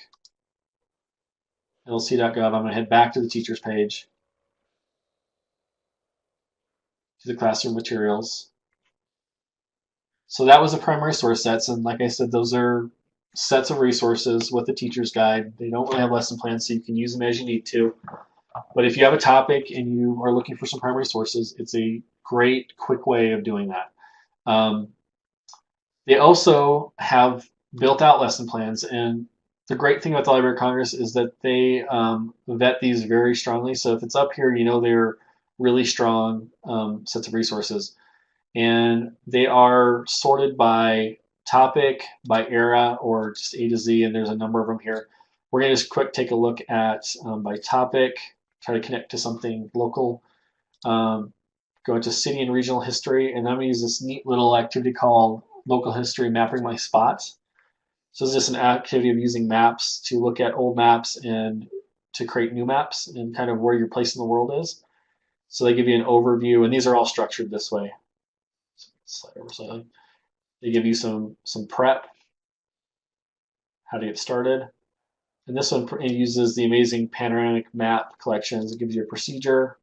Speaker 2: lc.gov. I'm going to head back to the teacher's page, to the classroom materials. So that was the primary source sets, and like I said, those are sets of resources with the teacher's guide. They don't really have lesson plans, so you can use them as you need to. But if you have a topic and you are looking for some primary sources, it's a great, quick way of doing that. They also have built-out lesson plans, and the great thing about the Library of Congress is that they vet these very strongly. So if it's up here, you know they're really strong sets of resources. And they are sorted by topic, by era, or just A to Z, and there's a number of them here. We're going to just quick take a look at by topic, try to connect to something local, go into city and regional history, and I'm going to use this neat little activity called Local History Mapping My Spots. So this is just an activity of using maps to look at old maps and to create new maps and kind of where your place in the world is. So they give you an overview, and these are all structured this way. Slide over slightly. They give you some prep, how to get started. And this one uses the amazing panoramic map collections. It gives you a procedure,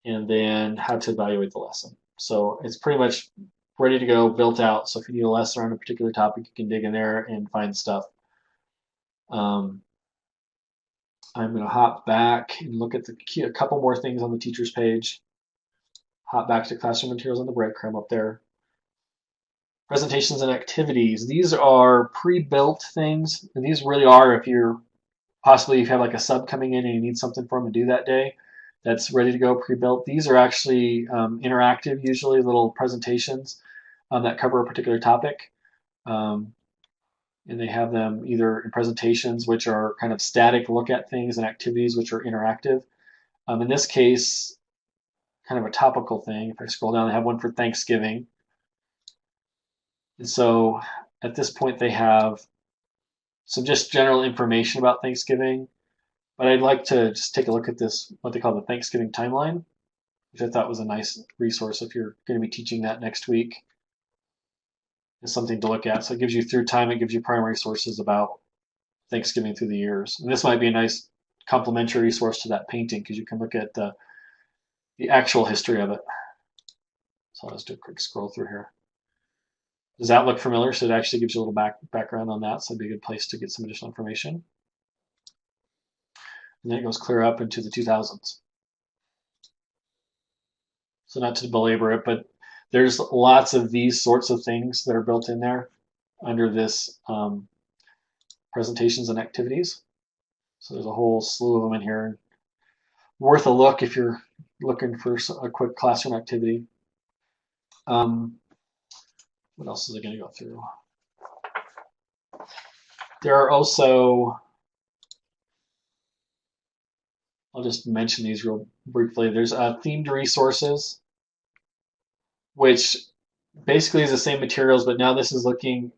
Speaker 2: and then how to evaluate the lesson. So it's pretty much ready to go, built out. So if you need a lesson on a particular topic, you can dig in there and find stuff. I'm going to hop back and look at a couple more things on the teacher's page. Hop back to classroom materials on the breadcrumb up there. Presentations and activities. These are pre-built things, and these really are if you're possibly if you have like a sub coming in and you need something for them to do that day that's ready to go pre-built. These are actually interactive, usually little presentations that cover a particular topic. And they have them either in presentations, which are kind of static look at things, and activities, which are interactive. In this case, kind of a topical thing. If I scroll down, they have one for Thanksgiving. And so at this point, they have some just general information about Thanksgiving. But I'd like to just take a look at this, what they call the Thanksgiving timeline. which I thought was a nice resource if you're going to be teaching that next week. It's something to look at. So it gives you through time, it gives you primary sources about Thanksgiving through the years. And this might be a nice complementary resource to that painting because you can look at the actual history of it. So I'll just do a quick scroll through here. Does that look familiar? So it actually gives you a little background on that. So it'd be a good place to get some additional information. And then it goes clear up into the 2000s. So not to belabor it, but there's lots of these sorts of things that are built in there under this presentations and activities. So there's a whole slew of them in here. Worth a look if you're looking for a quick classroom activity. What else is it going to go through? There are also, I'll just mention these real briefly. There's themed resources, which basically is the same materials, but now this is looking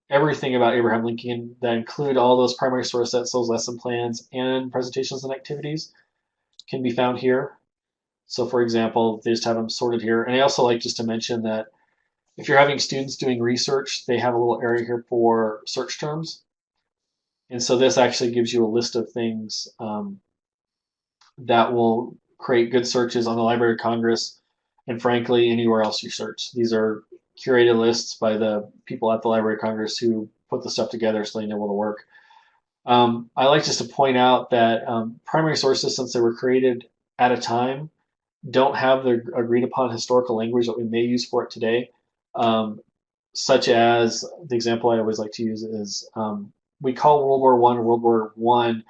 Speaker 2: everything about Abraham Lincoln that include all those primary source sets, those lesson plans, and presentations and activities can be found here. So for example, they just have them sorted here. And I also like just to mention that if you're having students doing research, they have a little area here for search terms. And so this actually gives you a list of things that will create good searches on the Library of Congress and frankly anywhere else you search. These are curated lists by the people at the Library of Congress who put the stuff together so they know what to work. I like just to point out that primary sources, since they were created at a time, don't have the agreed upon historical language that we may use for it today. Such as the example I always like to use is we call World War I World War I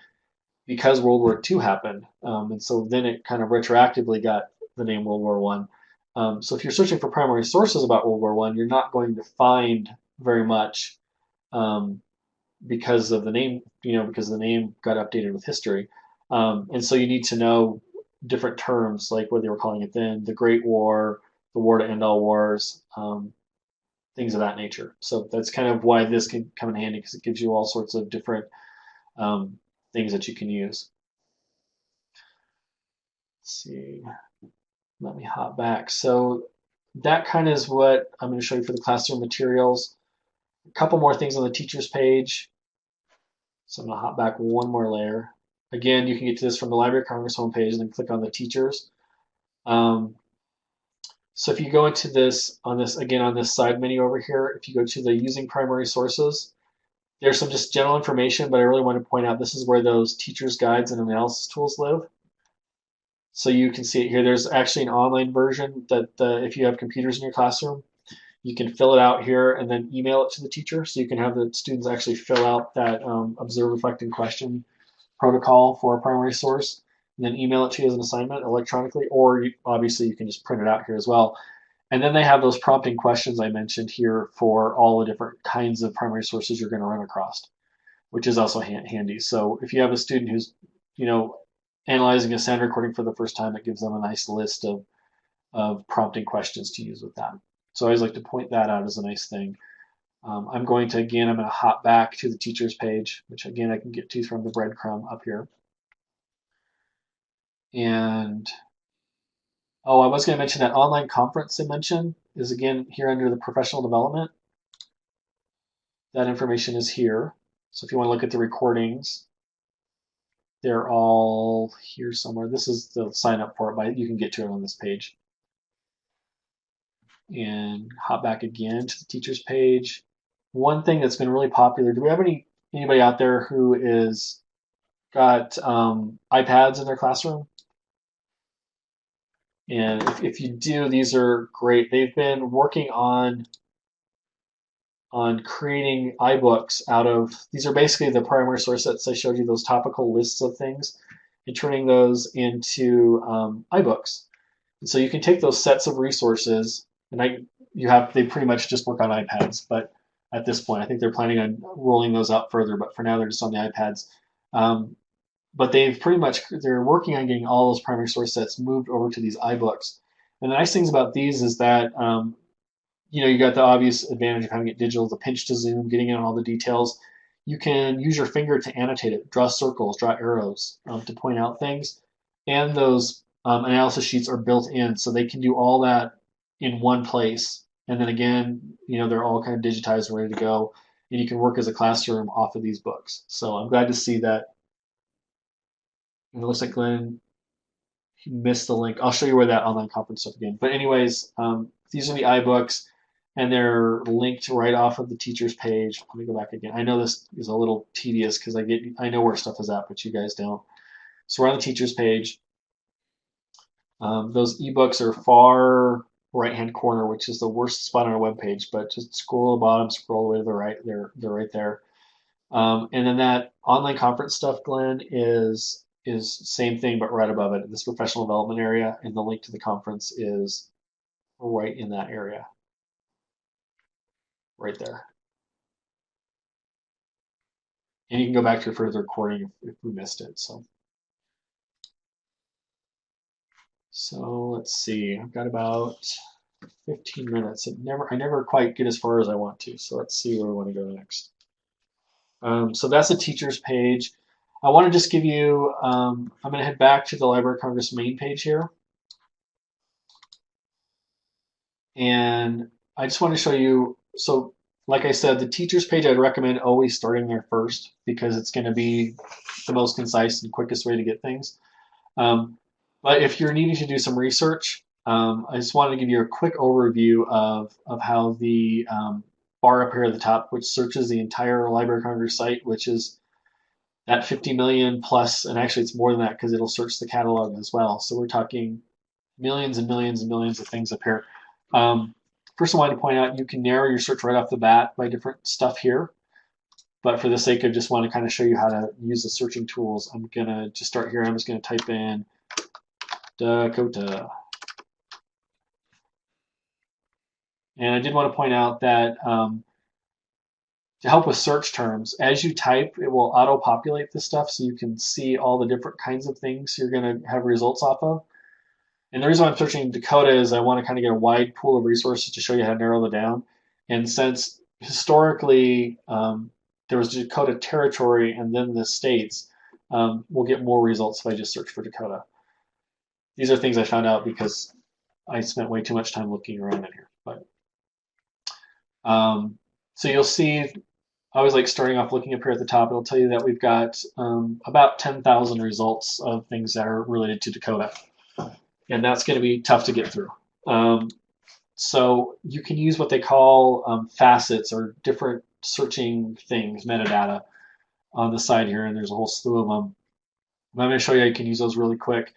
Speaker 2: because World War II happened, and so then it kind of retroactively got the name World War I. So if you're searching for primary sources about World War I, you're not going to find very much because of the name, because the name got updated with history, and so you need to know different terms like what they were calling it then, the Great War, the war to end all wars. Things of that nature. So that's kind of why this can come in handy because it gives you all sorts of different things that you can use. Let's see, let me hop back. So that kind of is what I'm going to show you for the classroom materials. A couple more things on the teacher's page. So I'm going to hop back one more layer. Again, you can get to this from the Library of Congress homepage and then click on the teachers. So if you go into this, on this side menu over here, if you go to the using primary sources, there's some just general information, but I really want to point out this is where those teachers' guides and analysis tools live. So you can see it here. There's actually an online version that if you have computers in your classroom, you can fill it out here and then email it to the teacher. So you can have the students actually fill out that observe, reflect, and question protocol for a primary source, and then email it to you as an assignment electronically, or obviously you can just print it out here as well. And then they have those prompting questions I mentioned here for all the different kinds of primary sources you're going to run across, which is also handy. So if you have a student who's, analyzing a sound recording for the first time, it gives them a nice list of prompting questions to use with that. So I always like to point that out as a nice thing. I'm going to hop back to the teacher's page, which again I can get to from the breadcrumb up here. And I was going to mention that online conference I mentioned is again here under the professional development. That information is here. So if you want to look at the recordings, they're all here somewhere. This is the sign up for it, but you can get to it on this page. And hop back again to the teacher's page. One thing that's been really popular, do we have anybody out there who is got iPads in their classroom? And if you do, these are great. They've been working on creating iBooks out of, these are basically the primary source sets I showed you, those topical lists of things, and turning those into iBooks. And so you can take those sets of resources, and they pretty much just work on iPads, but at this point, I think they're planning on rolling those out further, but for now they're just on the iPads. But they're working on getting all those primary source sets moved over to these iBooks. And the nice things about these is that you got the obvious advantage of having it digital, the pinch to zoom, getting in on all the details. You can use your finger to annotate it, draw circles, draw arrows to point out things. And those analysis sheets are built in, so they can do all that in one place. And then again, they're all kind of digitized and ready to go, and you can work as a classroom off of these books. So I'm glad to see that. And it looks like Glenn missed the link. I'll show you where that online conference stuff again. But anyways, these are the iBooks, and they're linked right off of the teacher's page. Let me go back again. I know this is a little tedious because I know where stuff is at, but you guys don't. So we're on the teacher's page. Those ebooks are far right-hand corner, which is the worst spot on our web page. But just scroll to the bottom, scroll all the way to the right. They're right there. And then that online conference stuff, Glenn, is same thing but right above it. This professional development area, and the link to the conference is right in that area, right there. And you can go back to refer to the recording if we missed it. So let's see. I've got about 15 minutes. I never quite get as far as I want to. So let's see where we want to go next. So that's the teacher's page. I want to just give you, I'm going to head back to the Library of Congress main page here. And I just want to show you, so like I said, the teacher's page, I'd recommend always starting there first because it's going to be the most concise and quickest way to get things. But if you're needing to do some research, I just wanted to give you a quick overview of how the bar up here at the top, which searches the entire Library of Congress site, which is that 50 million plus, and actually it's more than that because it'll search the catalog as well. So we're talking millions and millions and millions of things up here. First, I wanted to point out you can narrow your search right off the bat by different stuff here. But for the sake of just want to kind of show you how to use the searching tools, I'm going to just start here. I'm just going to type in Dakota. And I did want to point out that to help with search terms, as you type, it will auto-populate this stuff so you can see all the different kinds of things you're going to have results off of. And the reason why I'm searching Dakota is I want to kind of get a wide pool of resources to show you how to narrow them down. And since historically there was Dakota Territory and then the states, we'll get more results if I just search for Dakota. These are things I found out because I spent way too much time looking around in here. But so you'll see, I was like starting off looking up here at the top. It'll tell you that we've got about 10,000 results of things that are related to Dakota. And that's going to be tough to get through. So you can use what they call facets or different searching things, metadata, on the side here, and there's a whole slew of them. I'm going to show you how you can use those really quick.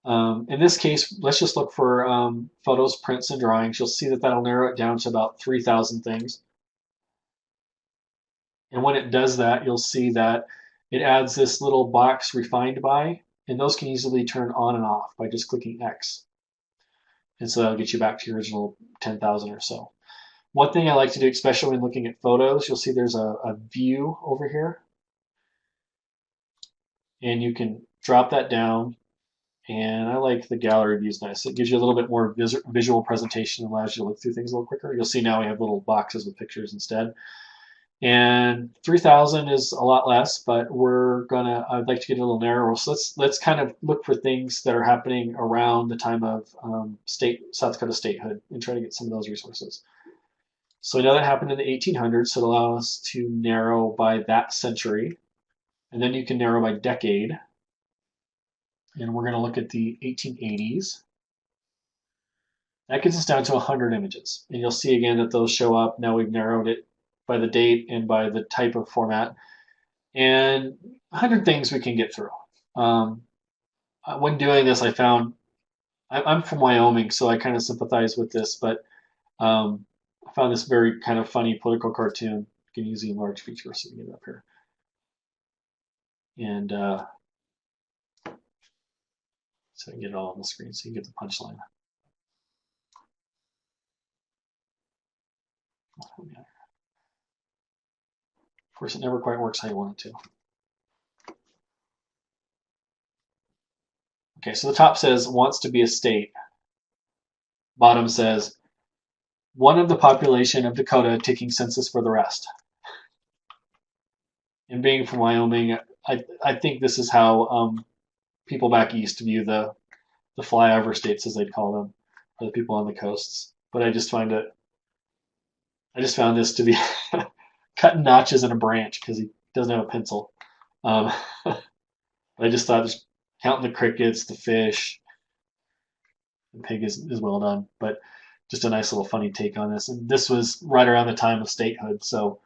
Speaker 2: In this case, let's just look for photos, prints, and drawings. You'll see that that'll narrow it down to about 3,000 things. And when it does that, you'll see that it adds this little box, refined by, and those can easily turn on and off by just clicking X. And so that'll get you back to your original 10,000 or so. One thing I like to do, especially when looking at photos, you'll see there's a view over here. And you can drop that down. And I like the gallery view, is nice. It gives you a little bit more visual presentation, allows you to look through things a little quicker. You'll see now we have little boxes with pictures instead. And 3,000 is a lot less, but I'd like to get a little narrower. So let's kind of look for things that are happening around the time of South Dakota statehood and try to get some of those resources. So we know that happened in the 1800s, so it allows us to narrow by that century. And then you can narrow by decade. And we're going to look at the 1880s. That gets us down to 100 images. And you'll see again that those show up. Now we've narrowed it by the date and by the type of format. And 100 things we can get through. When doing this, I found, I'm from Wyoming, so I kind of sympathize with this, but I found this very kind of funny political cartoon. You can use the enlarge feature so you can get it up here. And so I can get it all on the screen so you can get the punchline. Of course, it never quite works how you want it to. Okay, so the top says wants to be a state. Bottom says one of the population of Dakota taking census for the rest. And being from Wyoming, I think this is how people back east view the the flyover states, as they'd call them, or the people on the coasts. But I just found this to be cutting notches in a branch because he doesn't have a pencil. Um, I just thought just counting the crickets, the fish, the pig is well done. But just a nice little funny take on this. And this was right around the time of statehood, so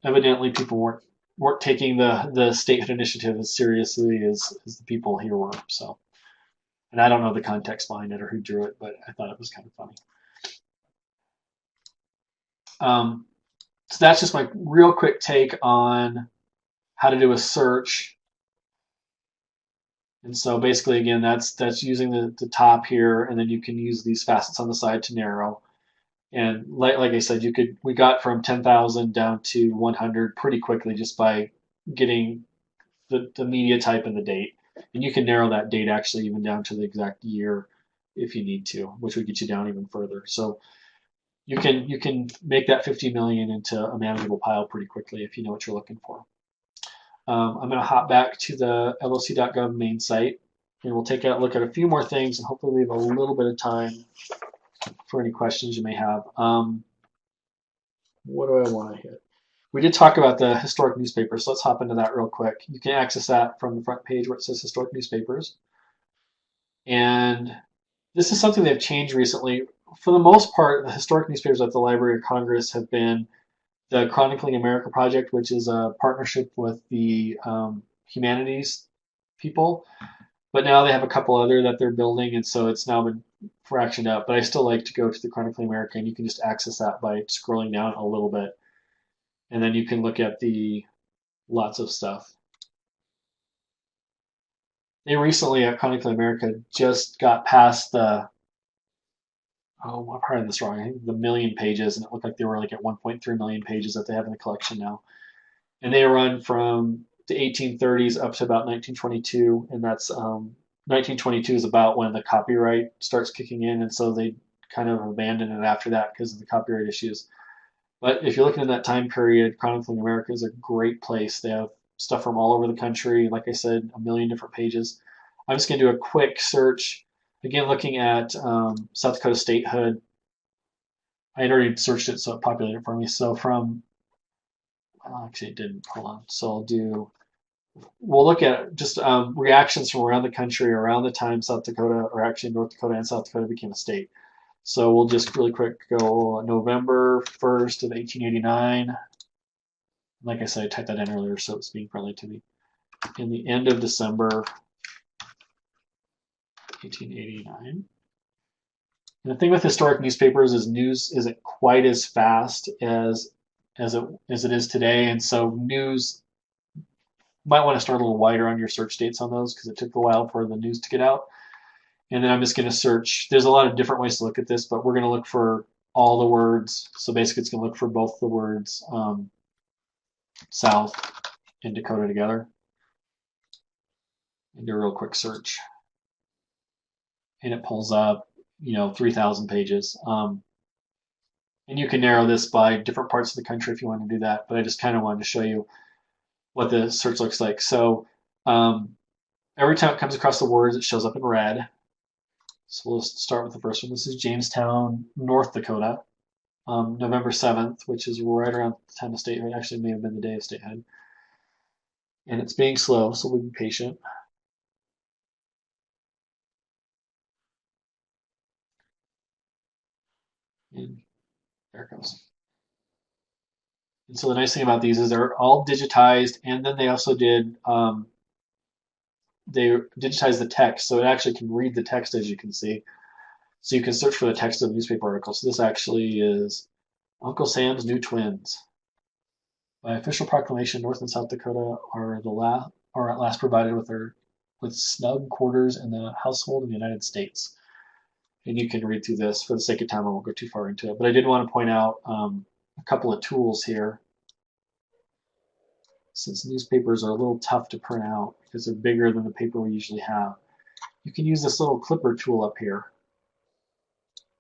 Speaker 2: evidently people weren't taking the statehood initiative as seriously as the people here were. So, and I don't know the context behind it or who drew it, but I thought it was kind of funny. Um, so that's just my real quick take on how to do a search. And so basically, again, that's using the top here, and then you can use these facets on the side to narrow. And like I said, we got from 10,000 down to 100 pretty quickly just by getting the media type and the date. And you can narrow that date actually even down to the exact year if you need to, which would get you down even further. So you can make that 50 million into a manageable pile pretty quickly if you know what you're looking for. I'm going to hop back to the loc.gov main site, and we'll take a look at a few more things and hopefully leave a little bit of time for any questions you may have. What do I want to hit? We did talk about the historic newspapers, so let's hop into that real quick. You can access that from the front page where it says historic newspapers. And this is something they've changed recently. For the most part, the historic newspapers at the Library of Congress have been the Chronicling America Project, which is a partnership with the humanities people. But now they have a couple other that they're building, and so it's now been fractioned out. But I still like to go to the Chronicling America, and you can just access that by scrolling down a little bit. And then you can look at the lots of stuff. They recently at Chronicling America just got past the I'm probably this wrong. I think the million pages, and it looked like they were like at 1.3 million pages that they have in the collection now. And they run from the 1830s up to about 1922, and that's 1922 is about when the copyright starts kicking in, and so they kind of abandoned it after that because of the copyright issues. But if you're looking at that time period, Chronicling America is a great place. They have stuff from all over the country. Like I said, a million different pages. I'm just going to do a quick search. Again, looking at South Dakota statehood. I had already searched it, so it populated for me. So from, actually it didn't, hold on. So we'll look at just reactions from around the country around the time South Dakota, or actually North Dakota and South Dakota became a state. So we'll just really quick go November 1st of 1889. Like I said, I typed that in earlier, so it's being friendly to me. In the end of December 1889. And the thing with historic newspapers is news isn't quite as fast as it is today, and so news might want to start a little wider on your search dates on those because it took a while for the news to get out. And then I'm just going to search. There's a lot of different ways to look at this, but we're going to look for all the words. So basically, it's going to look for both the words South and Dakota together. And do a real quick search, and it pulls up 3,000 pages. And you can narrow this by different parts of the country if you want to do that. But I just kind of wanted to show you what the search looks like. So every time it comes across the words, it shows up in red. So we'll start with the first one. This is Jamestown, North Dakota, November 7th, which is right around the time of statehood. Actually, it may have been the day of statehood. And it's being slow, so we'll be patient. And there it goes. And so the nice thing about these is they're all digitized, and then they also they digitized the text, so it actually can read the text, as you can see. So you can search for the text of the newspaper article. So this actually is Uncle Sam's New Twins. By official proclamation, North and South Dakota are at last provided with snug quarters in the household of the United States. And you can read through this. For the sake of time, I won't go too far into it. But I did want to point out a couple of tools here. Since newspapers are a little tough to print out because they're bigger than the paper we usually have, you can use this little clipper tool up here.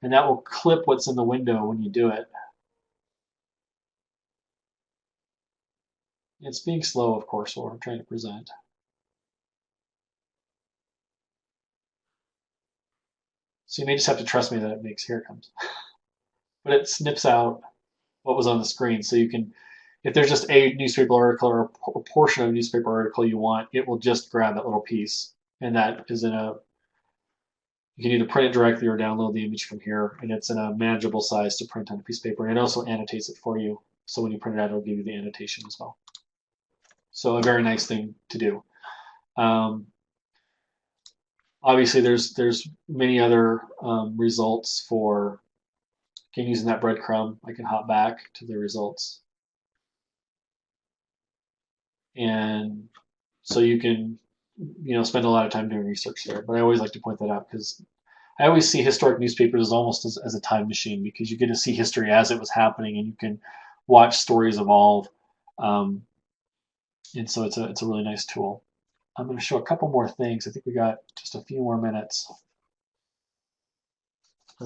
Speaker 2: And that will clip what's in the window when you do it. It's being slow, of course, while we're trying to present. So you may just have to trust me that it makes, here it comes. But it snips out what was on the screen. So you can, if there's just a newspaper article or a portion of a newspaper article you want, it will just grab that little piece. And that is in a, you can either print it directly or download the image from here. And it's in a manageable size to print on a piece of paper. And it also annotates it for you. So when you print it out, it'll give you the annotation as well. So a very nice thing to do. Um, Obviously, there's many other results for, again, using that breadcrumb. I can hop back to the results. And so you can, spend a lot of time doing research there. But I always like to point that out because I always see historic newspapers as almost as a time machine because you get to see history as it was happening and you can watch stories evolve. Um, and so it's a really nice tool. I'm going to show a couple more things. I think we got just a few more minutes. I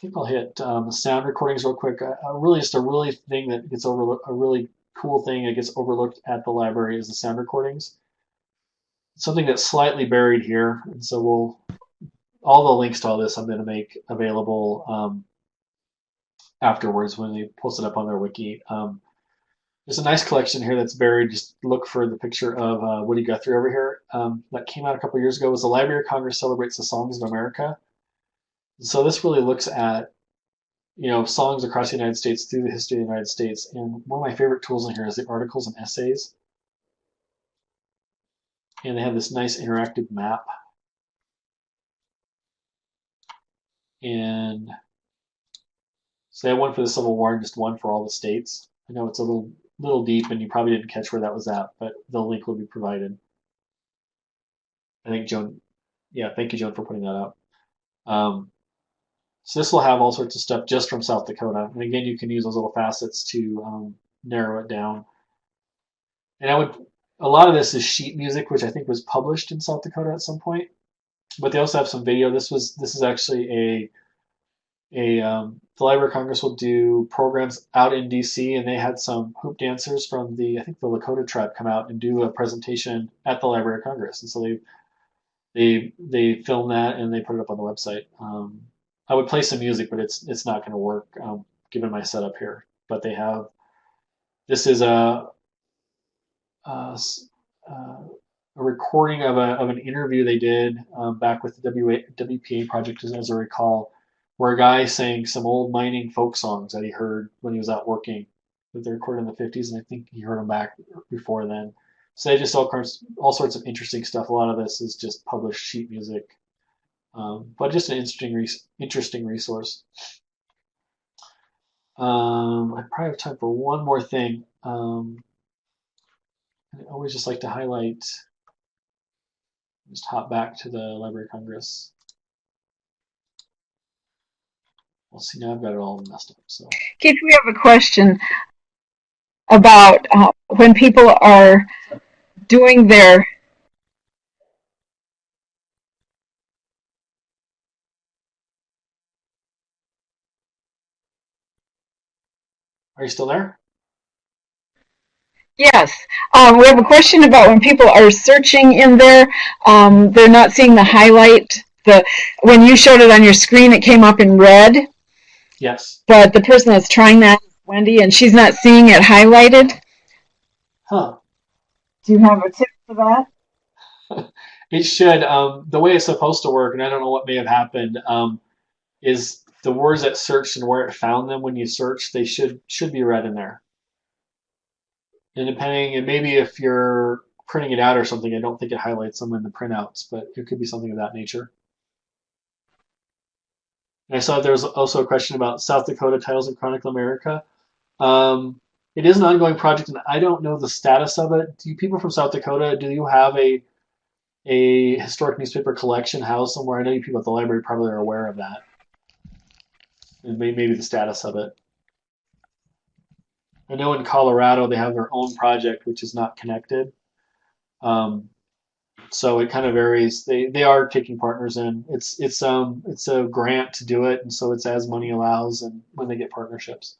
Speaker 2: think I'll hit sound recordings real quick. Really, just a really thing that gets overlooked. A really cool thing that gets overlooked at the library is the sound recordings. Something that's slightly buried here, and so all the links to all this I'm going to make available afterwards when they post it up on their wiki. There's a nice collection here that's buried. Just look for the picture of Woody Guthrie over here. That came out a couple years ago. It was the Library of Congress Celebrates the Songs of America. So this really looks at songs across the United States through the history of the United States. And one of my favorite tools in here is the articles and essays. And they have this nice interactive map. And so they have one for the Civil War and just one for all the states. I know it's a little deep and you probably didn't catch where that was at, but the link will be provided. I think Joan, yeah, thank you, Joan, for putting that up. So this will have all sorts of stuff just from South Dakota. And again, you can use those little facets to narrow it down. And a lot of this is sheet music, which I think was published in South Dakota at some point. But they also have some video. This is actually the Library of Congress will do programs out in DC, and they had some hoop dancers from I think the Lakota tribe come out and do a presentation at the Library of Congress. And so they film that and they put it up on the website. I would play some music, but it's not going to work given my setup here. But this is a recording of an interview they did back with the WPA project, as I recall, where a guy sang some old mining folk songs that he heard when he was out working that they recorded in the 50s, and I think he heard them back before then. So they just all sorts of interesting stuff. A lot of this is just published sheet music, but just an interesting resource. I probably have time for one more thing. I always just like to highlight, just hop back to the Library of Congress. Well, see, now I've got it all messed up. So,
Speaker 1: Keith, we have a question about when people are doing their.
Speaker 2: are you still there?
Speaker 1: Yes, we have a question about when people are searching in there, they're not seeing the highlight. When you showed it on your screen, it came up in red,
Speaker 2: Yes.
Speaker 1: but the person that's trying that is Wendy, and she's not seeing it highlighted.
Speaker 2: Huh.
Speaker 1: Do you have a tip for that?
Speaker 2: It should. The way it's supposed to work, and I don't know what may have happened, is the words that searched and where it found them when you search, they should be read in there. And maybe if you're printing it out or something, I don't think it highlights them in the printouts, but it could be something of that nature. And I saw there was also a question about South Dakota titles in Chronicle America. It is an ongoing project, and I don't know the status of it. Do you people from South Dakota, do you have a historic newspaper collection house somewhere? I know you people at the library probably are aware of that, and maybe the status of it. I know in Colorado they have their own project, which is not connected. Um, so it kind of varies. They are taking partners in. It's a grant to do it, and so it's as money allows, and when they get partnerships.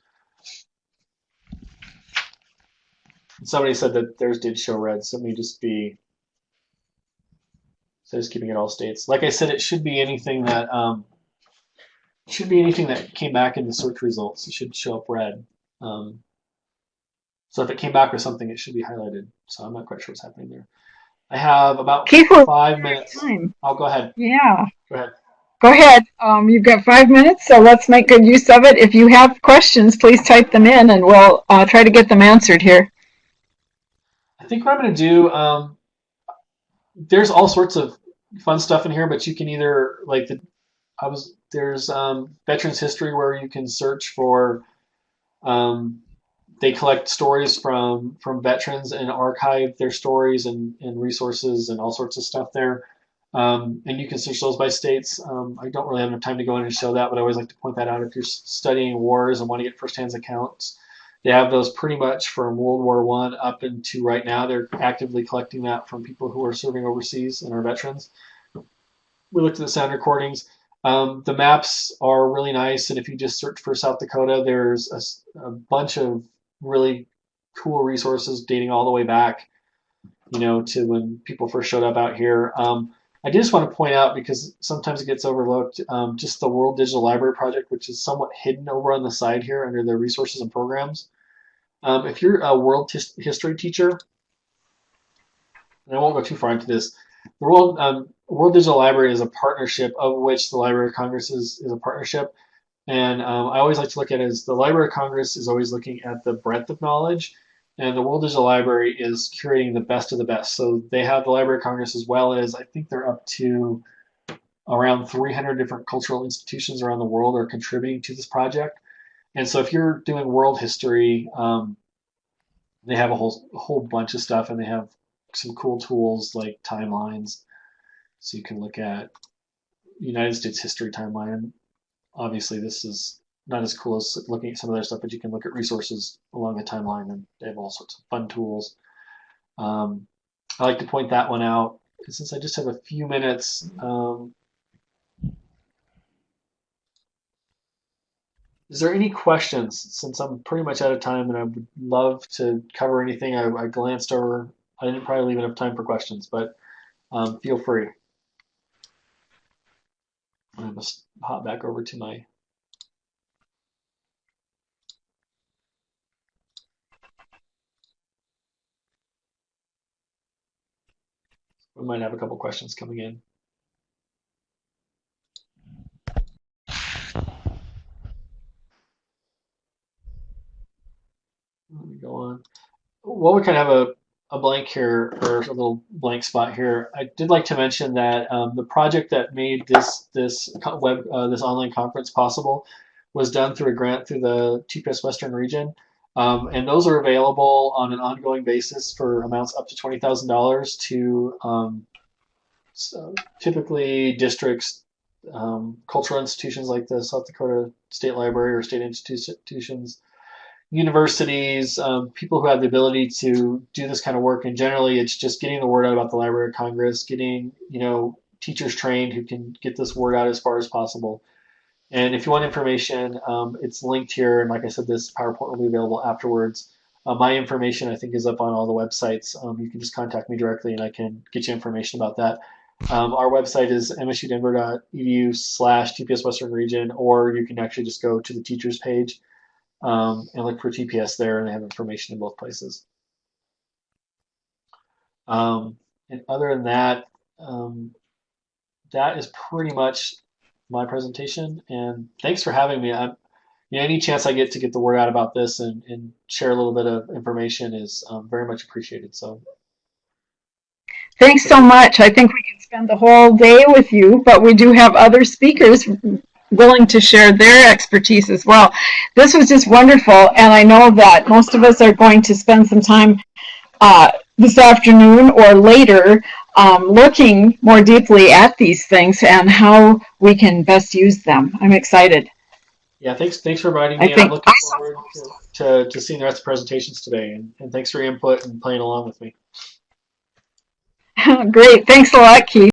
Speaker 2: Somebody said that theirs did show red, so it may just be instead of just keeping it all states. Like I said, it should be anything that came back in the search results. It should show up red. Um, so if it came back with something, it should be highlighted. So I'm not quite sure what's happening there. I have about
Speaker 1: Keith, we're
Speaker 2: 5 minutes.
Speaker 1: time.
Speaker 2: I'll go ahead.
Speaker 1: Yeah.
Speaker 2: Go ahead.
Speaker 1: Go ahead. You've got 5 minutes, so let's make good use of it. If you have questions, please type them in, and we'll try to get them answered here.
Speaker 2: I think what I'm going to do, there's all sorts of fun stuff in here, but you can either there's veterans history where you can search for. They collect stories from veterans and archive their stories and resources and all sorts of stuff there. And you can search those by states. I don't really have enough time to go in and show that, but I always like to point that out if you're studying wars and want to get firsthand accounts. They have those pretty much from World War I up into right now. They're actively collecting that from people who are serving overseas and are veterans. We looked at the sound recordings. The maps are really nice, and if you just search for South Dakota, there's a bunch of really cool resources dating all the way back, to when people first showed up out here. I just want to point out, because sometimes it gets overlooked, just the World Digital Library Project, which is somewhat hidden over on the side here under the resources and programs. If you're a world history teacher, and I won't go too far into this, the World Digital Library is a partnership, of which the Library of Congress is a partnership. And I always like to look at it as the Library of Congress is always looking at the breadth of knowledge, and the World Digital Library is curating the best of the best. So they have the Library of Congress, as well as, I think they're up to around 300 different cultural institutions around the world are contributing to this project. And so if you're doing world history, they have a whole bunch of stuff, and they have some cool tools like timelines. So you can look at United States history timeline. Obviously, this is not as cool as looking at some of their stuff, but you can look at resources along the timeline, and they have all sorts of fun tools. I like to point that one out. Since I just have a few minutes, is there any questions? Since I'm pretty much out of time, and I would love to cover anything I glanced over. I didn't probably leave enough time for questions, but feel free. I'm going to hop back over to my. We might have a couple questions coming in. Let me go on. Well, we kind of have a blank here, or a little blank spot here. I did like to mention that the project that made this online conference possible was done through a grant through the TPS Western region, and those are available on an ongoing basis for amounts up to $20,000 to typically districts, cultural institutions like the South Dakota State Library or state institutions, universities, people who have the ability to do this kind of work. And generally, it's just getting the word out about the Library of Congress, getting teachers trained who can get this word out as far as possible. And if you want information, it's linked here. And like I said, this PowerPoint will be available afterwards. My information, I think, is up on all the websites. You can just contact me directly, and I can get you information about that. Our website is msudenver.edu/TPS Western Region, or you can actually just go to the teachers page and look for TPS there, and they have information in both places. And other than that, that is pretty much my presentation. And thanks for having me. Any chance I get to get the word out about this and share a little bit of information is very much appreciated. So.
Speaker 1: Thanks so much. I think we can spend the whole day with you, but we do have other speakers willing to share their expertise as well. This was just wonderful, and I know that most of us are going to spend some time this afternoon or later looking more deeply at these things and how we can best use them. I'm excited.
Speaker 2: Yeah, thanks for inviting me. I'm looking forward to seeing the rest of the presentations today, and thanks for your input and playing along with me.
Speaker 1: Great. Thanks a lot, Keith.